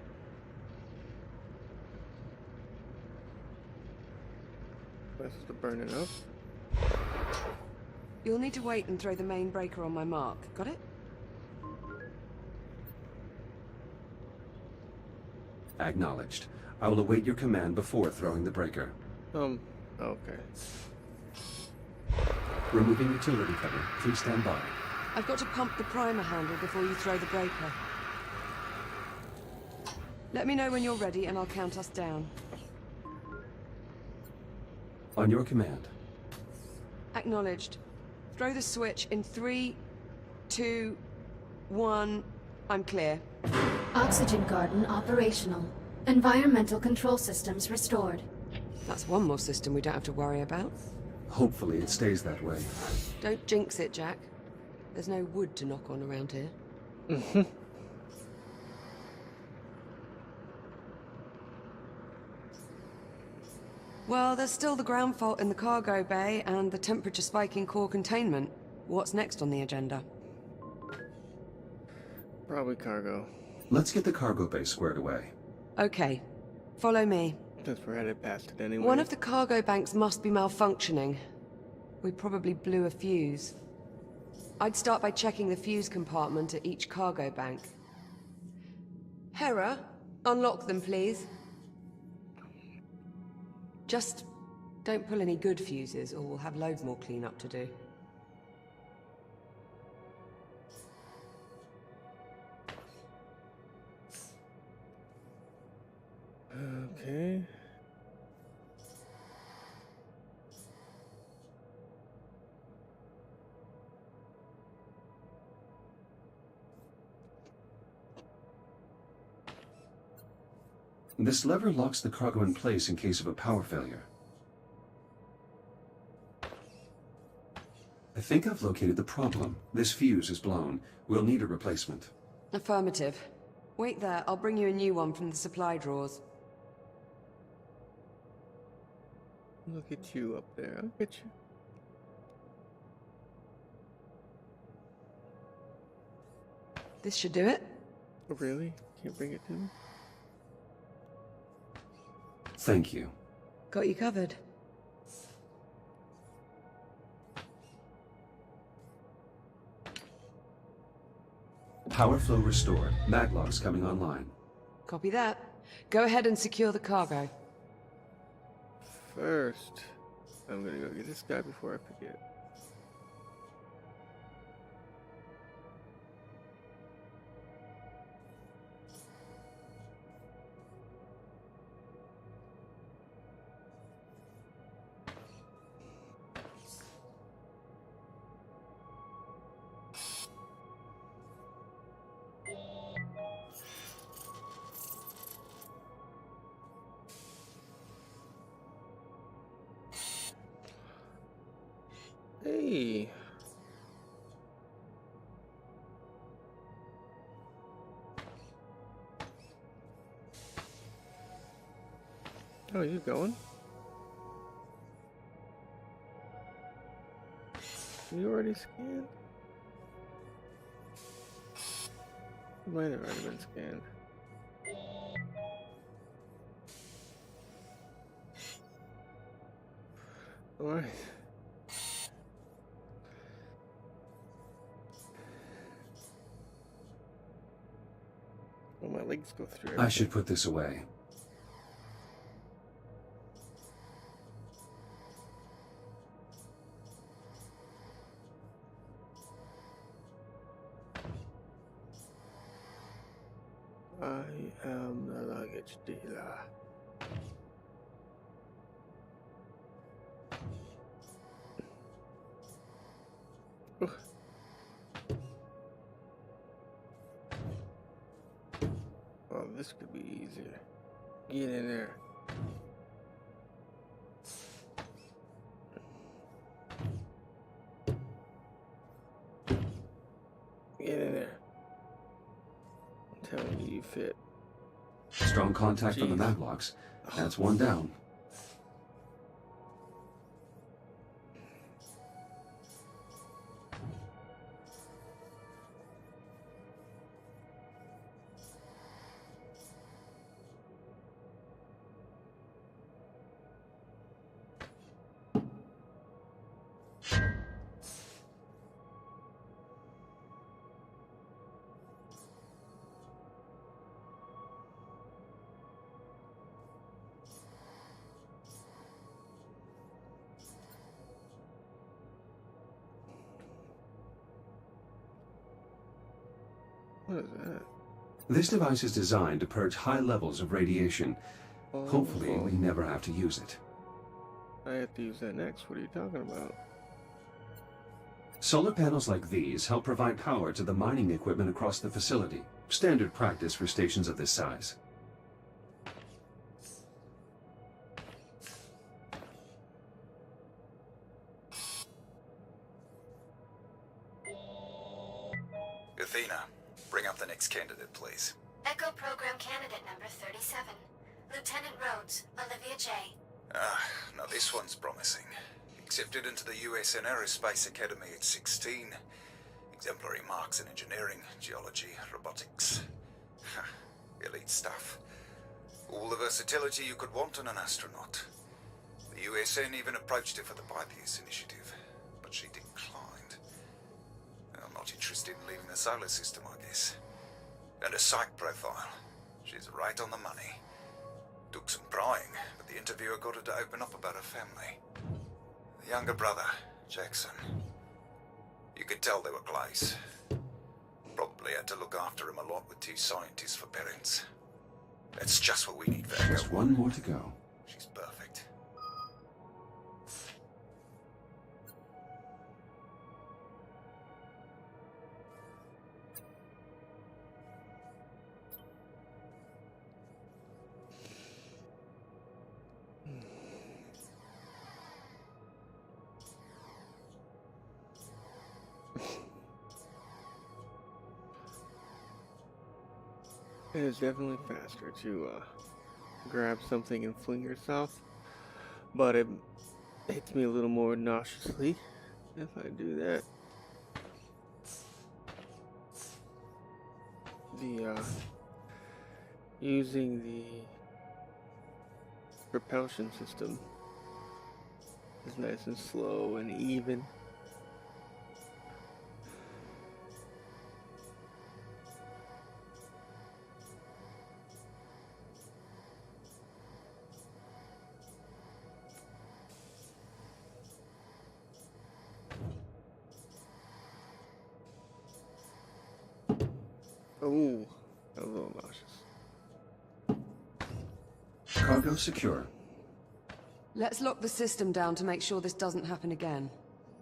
This is to burn it up. You'll need to wait and throw the main breaker on my mark. Got it? Acknowledged. I will await your command before throwing the breaker. Okay. Removing utility cover. Please stand by. I've got to pump the primer handle before you throw the breaker. Let me know when you're ready and I'll count us down. On your command. Acknowledged. Throw the switch in 3, 2, 1. I'm clear. Oxygen garden operational. Environmental control systems restored. That's one more system we don't have to worry about. Hopefully it stays that way. Don't jinx it, Jack. There's no wood to knock on around here. Well, there's still the ground fault in the cargo bay and the temperature spike in core containment. What's next on the agenda? Probably cargo. Let's get the cargo bay squared away. Okay. Follow me. Since we're headed past it anyway. One of the cargo banks must be malfunctioning. We probably blew a fuse. I'd start by checking the fuse compartment at each cargo bank. Hera, unlock them, please. Just don't pull any good fuses, or we'll have loads more cleanup to do. Okay. This lever locks the cargo in place in case of a power failure. I think I've located the problem. This fuse is blown. We'll need a replacement. Affirmative. Wait there, I'll bring you a new one from the supply drawers. Look at you up there. Look at you. This should do it. Oh, really? Can't bring it to me? Thank you. Got you covered. Power flow restored. Maglocks coming online. Copy that. Go ahead and secure the cargo. First, I'm gonna go get this guy before I forget. Hey. Oh, you going? You already scanned? You might have already been scanned. Alright. Well, my legs go through everything. I should put this away. I am the luggage dealer. Ugh. Oh, this could be easier. Get in there. Get in there. I'm telling you, you fit. Strong contact from the Jeez. maglocks. That's one down. What is that? This device is designed to purge high levels of radiation. Oh, Hopefully, oh. we never have to use it. I have to use that next. What are you talking about? Solar panels like these help provide power to the mining equipment across the facility. Standard practice for stations of this size. Athena, bring up the next candidate, please. Echo Program Candidate number 37. Lieutenant Rhodes, Olivia J. Ah, now this one's promising. Accepted into the USN Aerospace Academy at 16. Exemplary marks in engineering, geology, robotics. Elite stuff. All the versatility you could want in an astronaut. The USN even approached her for the Pythias initiative, but she declined. I'm not interested in leaving the solar system, I guess. And a psych profile. She's right on the money. Took some prying, but the interviewer got her to open up about her family. The younger brother, Jackson. You could tell they were close. Probably had to look after him a lot with 2 scientists for parents. That's just what we need for Echo. Just one more to go. She's perfect. It is definitely faster to grab something and fling yourself, but it hits me a little more nauseously if I do that. The using the propulsion system is nice and slow and even. Oh, that was a little nauseous. Cargo secure. Let's lock the system down to make sure this doesn't happen again.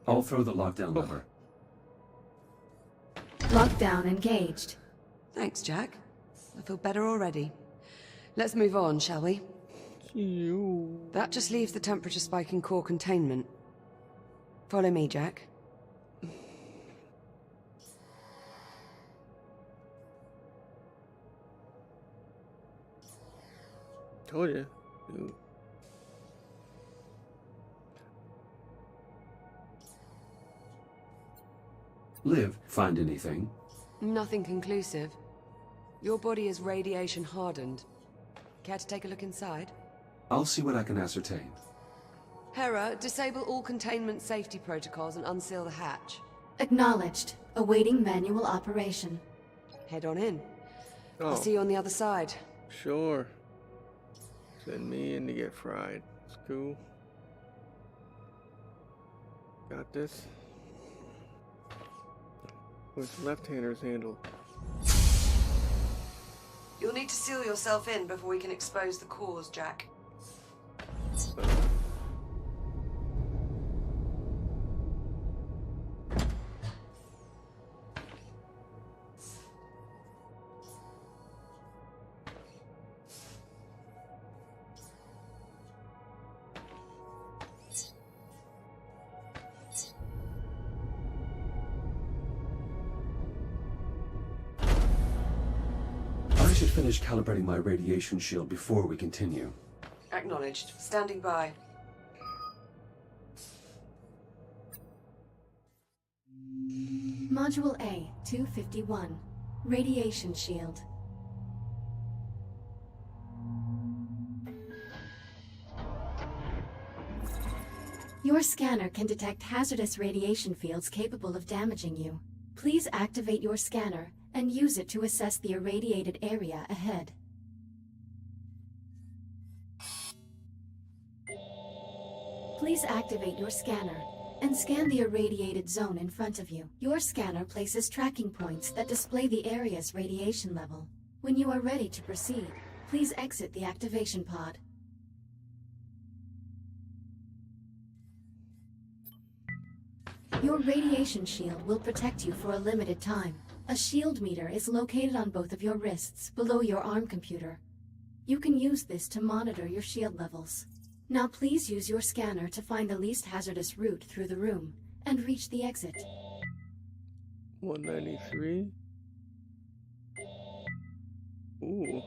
I'll throw the lockdown lever. Lockdown engaged. Thanks, Jack. I feel better already. Let's move on, shall we? That just leaves the temperature spike in core containment. Follow me, Jack. Told you. Liv, find anything? Nothing conclusive. Your body is radiation hardened. Care to take a look inside? I'll see what I can ascertain. Hera, disable all containment safety protocols and unseal the hatch. Acknowledged. Awaiting manual operation. Head on in. Oh, I'll see you on the other side. sure. Send me in to get fried. It's cool. Got this. With left-handers handle. You'll need to seal yourself in before we can expose the cause, Jack. I should finish calibrating my radiation shield before we continue. Acknowledged. Standing by. Module A, 251. Radiation shield. Your scanner can detect hazardous radiation fields capable of damaging you. Please activate your scanner and use it to assess the irradiated area ahead. Please activate your scanner and scan the irradiated zone in front of you. Your scanner places tracking points that display the area's radiation level. When you are ready to proceed, please exit the activation pod. Your radiation shield will protect you for a limited time. A shield meter is located on both of your wrists below your ARM computer. You can use this to monitor your shield levels. Now please use your scanner to find the least hazardous route through the room and reach the exit. 193. Ooh.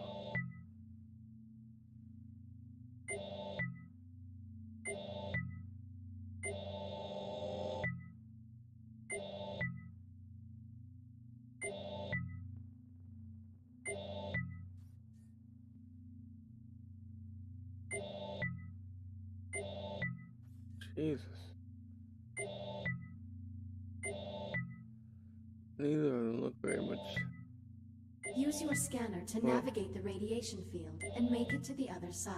Jesus. Neither of them look very much. Use your scanner to navigate the radiation field and make it to the other side.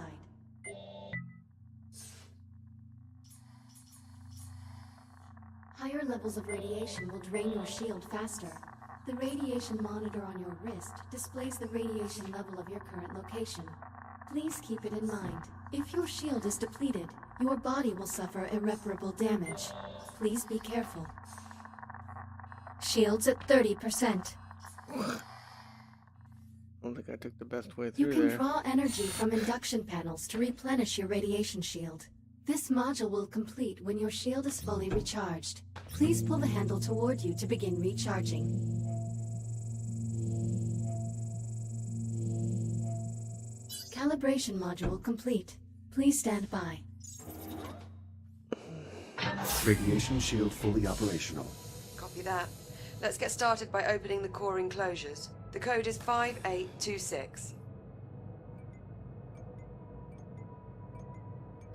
Higher levels of radiation will drain your shield faster. The radiation monitor on your wrist displays the radiation level of your current location. Please keep it in mind. If your shield is depleted, your body will suffer irreparable damage. Please be careful. Shields at 30%. I don't think I took the best way You through can there. draw energy from induction panels to replenish your radiation shield. This module will complete when your shield is fully recharged. Please pull the handle toward you to begin recharging. Calibration module complete. Please stand by. Radiation shield fully operational. Copy that. Let's get started by opening the core enclosures. The code is 5826.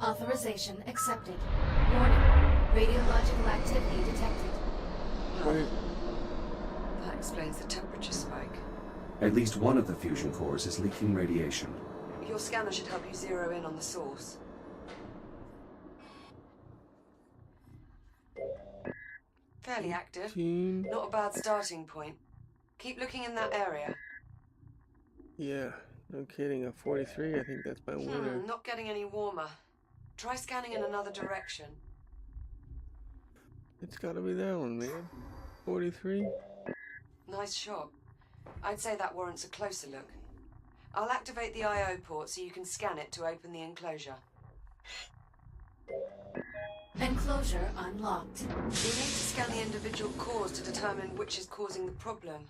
Authorization accepted. Warning. Radiological activity detected. Wait, That explains the temperature spike. At least one of the fusion cores is leaking radiation. Your scanner should help you zero in on the source. Fairly active. 18. Not a bad starting point. Keep looking in that area. Yeah, no kidding. A 43, I think that's my winner. Not getting any warmer. Try scanning in another direction. It's gotta be that one, man. 43? Nice shot. I'd say that warrants a closer look. I'll activate the I/O port so you can scan it to open the enclosure. Enclosure unlocked. You'll need to scan the individual cores to determine which is causing the problem.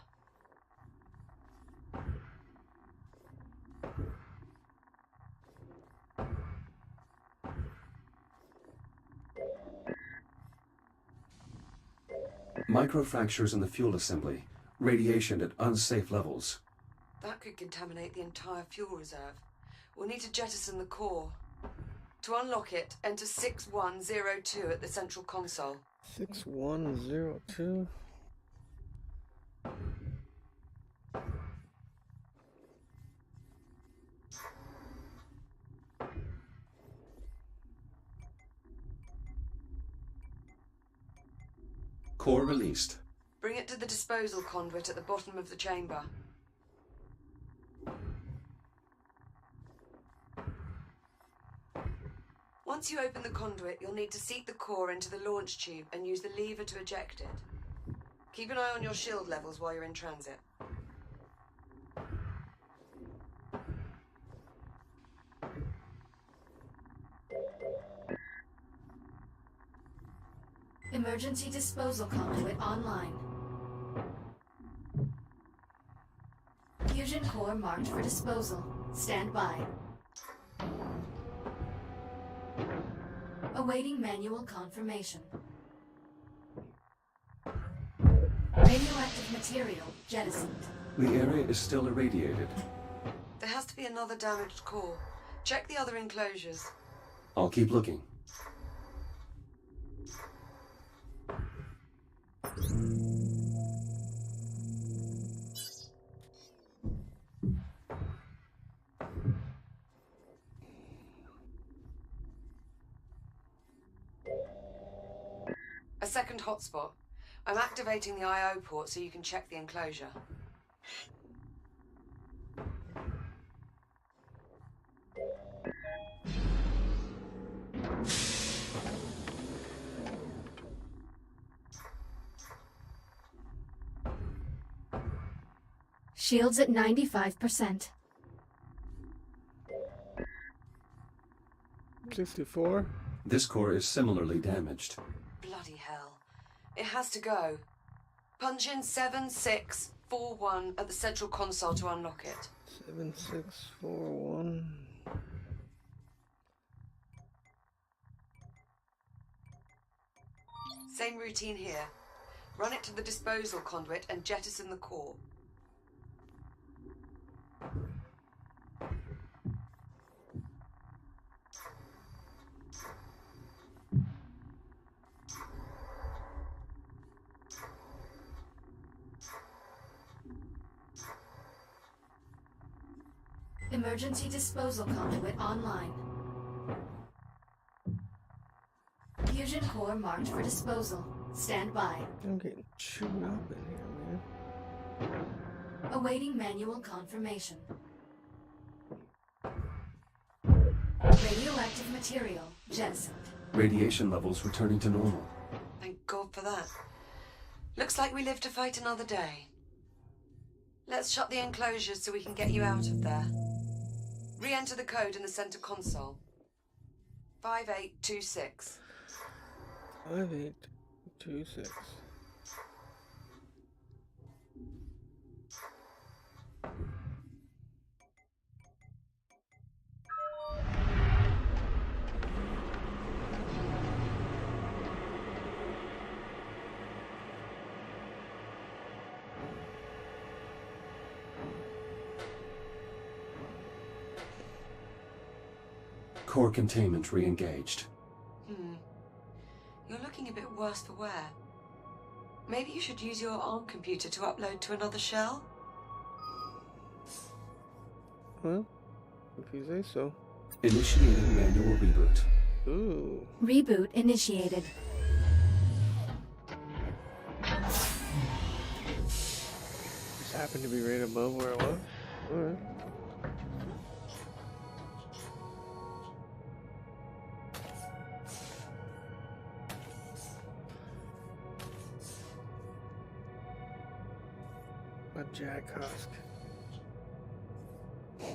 Microfractures in the fuel assembly. Radiation at unsafe levels. That could contaminate the entire fuel reserve. We'll need to jettison the core. To unlock it, enter 6102 at the central console. 6102? Core released. Bring it to the disposal conduit at the bottom of the chamber. Once you open the conduit, you'll need to seat the core into the launch tube and use the lever to eject it. Keep an eye on your shield levels while you're in transit. Emergency disposal conduit online. Fusion core marked for disposal. Stand by. Awaiting manual confirmation. Radioactive material jettisoned. The area is still irradiated. There has to be another damaged core. Check the other enclosures. I'll keep looking. A second hotspot. I'm activating the I/O port so you can check the enclosure. Shields at 95%. 64? This core is similarly damaged. Bloody hell. It has to go. Punch in 7641 at the central console to unlock it. 7641. Same routine here. Run it to the disposal conduit and jettison the core. Emergency disposal conduit online. Fusion core marked for disposal. Stand by. I'm getting chewed up in here, man. Awaiting manual confirmation. Radioactive material jettisoned. Radiation levels returning to normal. Thank God for that. Looks like we live to fight another day. Let's shut the enclosures so we can get you out of there. Re-enter the code in the center console. 5826. 5826. Core containment re-engaged. You're looking a bit worse for wear. Maybe you should use your ARM computer to upload to another shell? Well, if you say so. Initiating manual reboot. Ooh. Reboot initiated. Just happened to be right above where it was. Alright. A jack husk.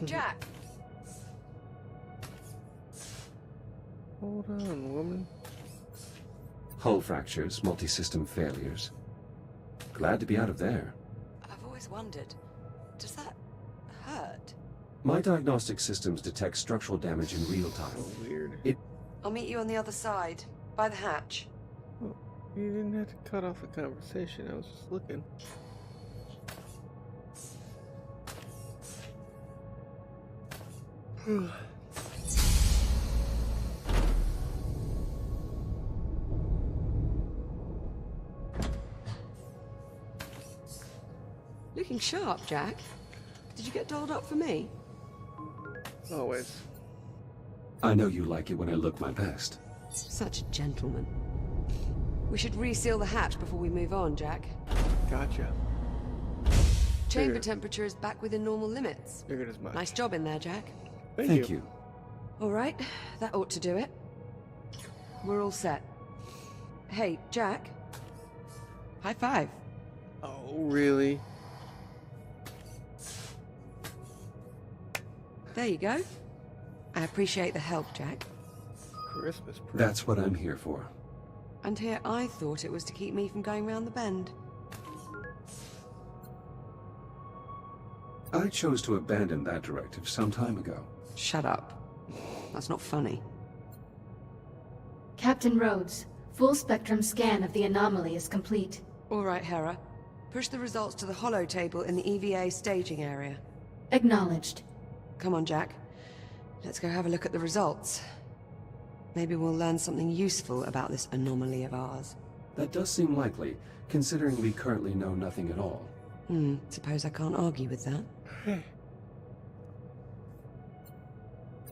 Jack! Hold on, woman. Hull fractures, multi-system failures. Glad to be out of there. I've always wondered, does that hurt? My diagnostic systems detect structural damage in real time. So weird. I'll meet you on the other side, by the hatch. Well, you didn't have to cut off the conversation. I was just looking. Looking sharp, Jack. Did you get dolled up for me? Always. I know you like it when I look my best. Such a gentleman. We should reseal the hatch before we move on, Jack. Gotcha. Chamber Figured. temperature is back within normal limits. Figured as much. Nice job in there, Jack. Thank you. All right, that ought to do it. We're all set. Hey, Jack. High five. Oh, really? There you go. I appreciate the help, Jack. Christmas present. That's what I'm here for. And here I thought it was to keep me from going round the bend. I chose to abandon that directive some time ago. Shut up. That's not funny. Captain Rhodes, full spectrum scan of the anomaly is complete. All right, Hera. Push the results to the holo table in the EVA staging area. Acknowledged. Come on, Jack. Let's go have a look at the results. Maybe we'll learn something useful about this anomaly of ours. That does seem likely, considering we currently know nothing at all. Suppose I can't argue with that.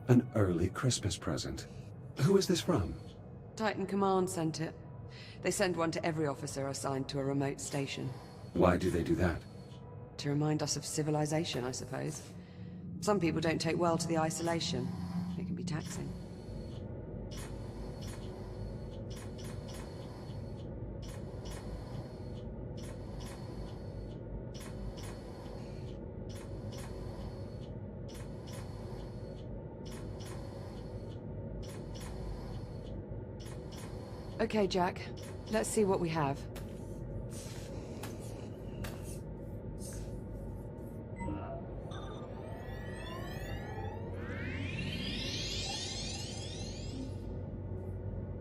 An early Christmas present. Who is this from? Titan Command sent it. They send one to every officer assigned to a remote station. Why do they do that? To remind us of civilization, I suppose. Some people don't take well to the isolation. It can be taxing. Okay, Jack. Let's see what we have.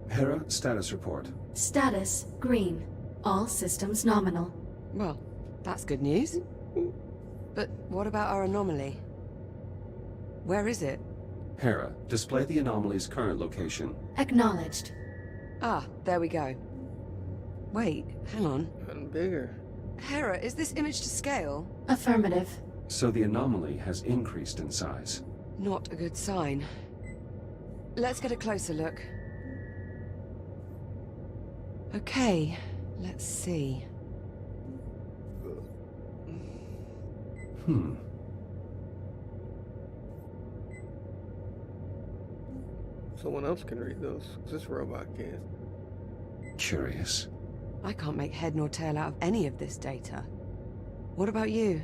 Hera, status report. Status, green. All systems nominal. Well, that's good news. But what about our anomaly? Where is it? Hera, display the anomaly's current location. Acknowledged. Ah, there we go. Wait, hang on. And bigger. Hera, is this image to scale? Affirmative. So the anomaly has increased in size. Not a good sign. Let's get a closer look. Okay, let's see. Someone else can read those. 'Cause this robot can't. Curious. I can't make head nor tail out of any of this data. What about you?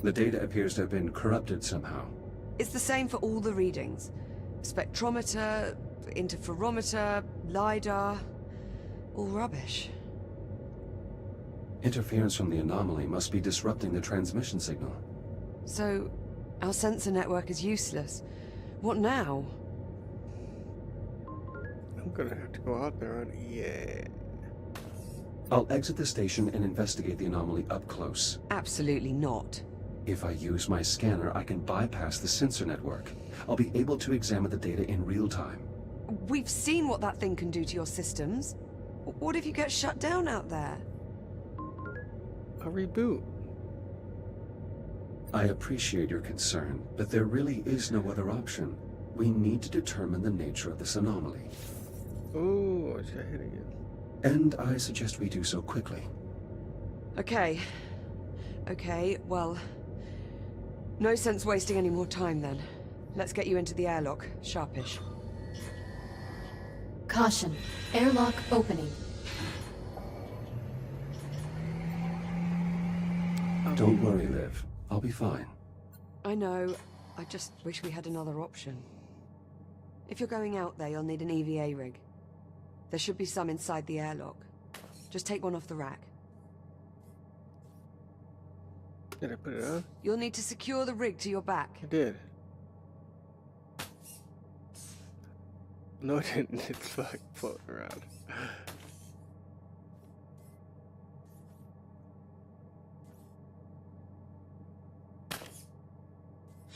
The data appears to have been corrupted somehow. It's the same for all the readings. Spectrometer, interferometer, LiDAR. All rubbish. Interference from the anomaly must be disrupting the transmission signal. So, our sensor network is useless. What now? I'm gonna have to go out there on. Yeah. I'll exit the station and investigate the anomaly up close. Absolutely not. If I use my scanner, I can bypass the sensor network. I'll be able to examine the data in real time. We've seen what that thing can do to your systems. What if you get shut down out there? A reboot. I appreciate your concern, but there really is no other option. We need to determine the nature of this anomaly. Oh, I just got hit again. And I suggest we do so quickly. Okay. Okay, well... no sense wasting any more time then. Let's get you into the airlock, sharpish. Caution. Airlock opening. Don't worry, Liv. I'll be fine. I know. I just wish we had another option. If you're going out there, you'll need an EVA rig. There should be some inside the airlock. Just take one off the rack. Did I put it on? You'll need to secure the rig to your back. I did. No, it didn't. It's fucking floating around.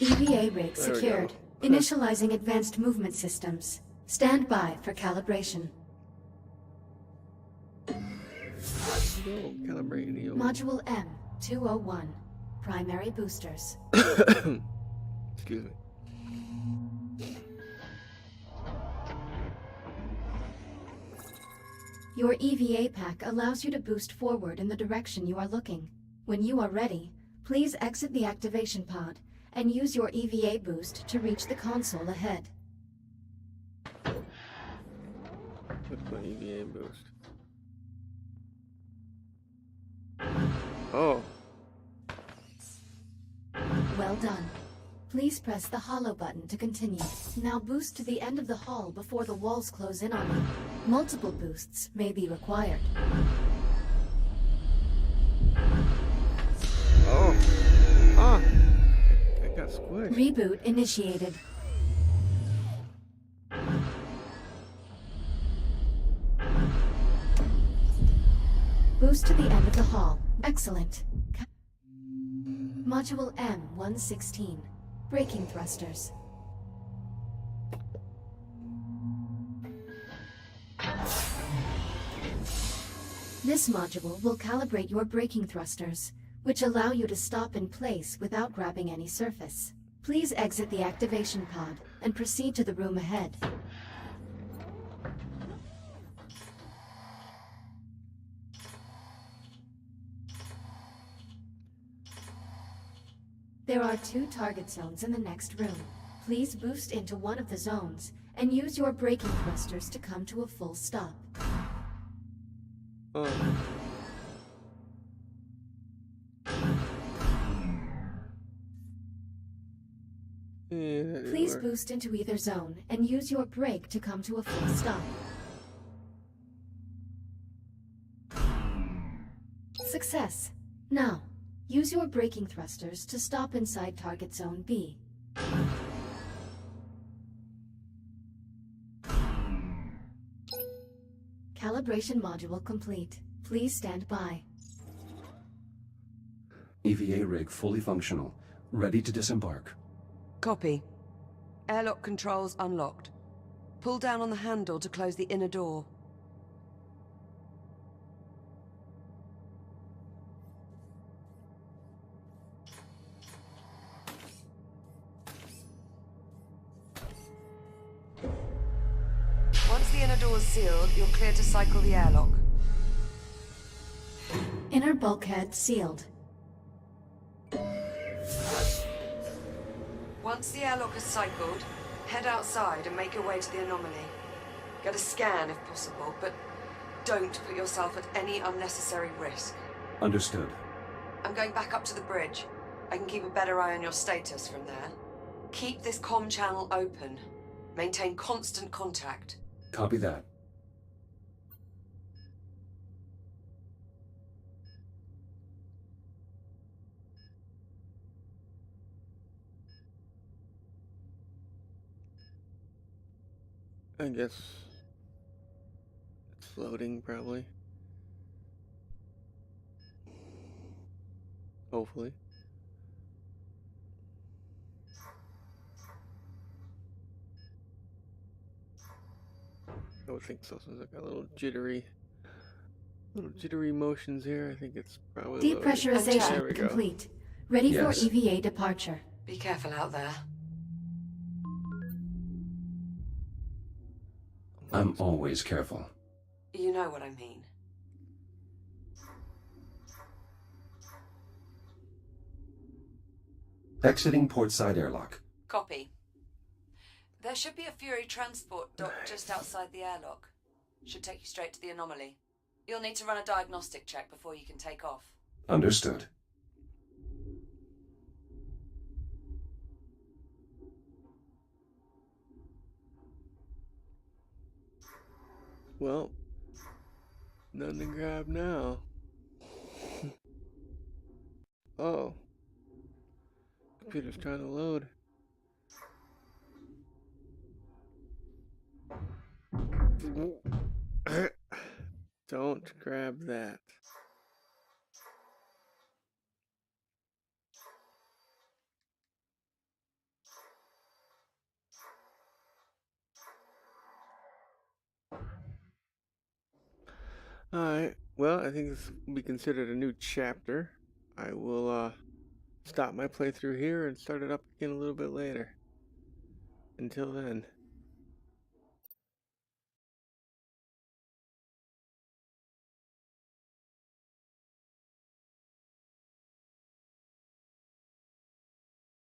EVA rig There we secured. go. Initializing advanced movement systems. Stand by for calibration. No, calibrating the old. Module M201. Primary boosters. Excuse me. Your EVA pack allows you to boost forward in the direction you are looking. When you are ready, please exit the activation pod and use your EVA boost to reach the console ahead. What's my EVA boost? Oh. Well done. Please press the hollow button to continue. Now boost to the end of the hall before the walls close in on you. Multiple boosts may be required. Oh. Ah. I got squished. Reboot initiated. Boost to the end of the hall. Excellent. Module M116. Braking thrusters. This module will calibrate your braking thrusters, which allow you to stop in place without grabbing any surface. Please exit the activation pod and proceed to the room ahead. There are 2 target zones in the next room. Please boost into one of the zones and use your braking thrusters to come to a full stop. Oh. Yeah, that didn't Please work. boost into either zone and use your brake to come to a full stop. Success. Now, use your braking thrusters to stop inside target zone B. Calibration module complete. Please stand by. EVA rig fully functional. Ready to disembark. Copy. Airlock controls unlocked. Pull down on the handle to close the inner door. Once the inner door is sealed, you're clear to cycle the airlock. Inner bulkhead sealed. Once the airlock is cycled, head outside and make your way to the anomaly. Get a scan if possible, but don't put yourself at any unnecessary risk. Understood. I'm going back up to the bridge. I can keep a better eye on your status from there. Keep this comm channel open. Maintain constant contact. Copy that. I guess it's floating, probably. Hopefully. I would think so. Since I got little jittery motions here. I think it's probably loaded. There Depressurization we go. complete. Ready Yes. for EVA departure. Be careful out there. I'm always careful. You know what I mean. Exiting portside airlock. Copy. There should be a Fury transport dock just outside the airlock. Should take you straight to the anomaly. You'll need to run a diagnostic check before you can take off. Understood. Well, nothing to grab now. Oh. Computer's trying to load. Don't grab that. Alright, well, I think this will be considered a new chapter. I will stop my playthrough here and start it up again a little bit later. Until then.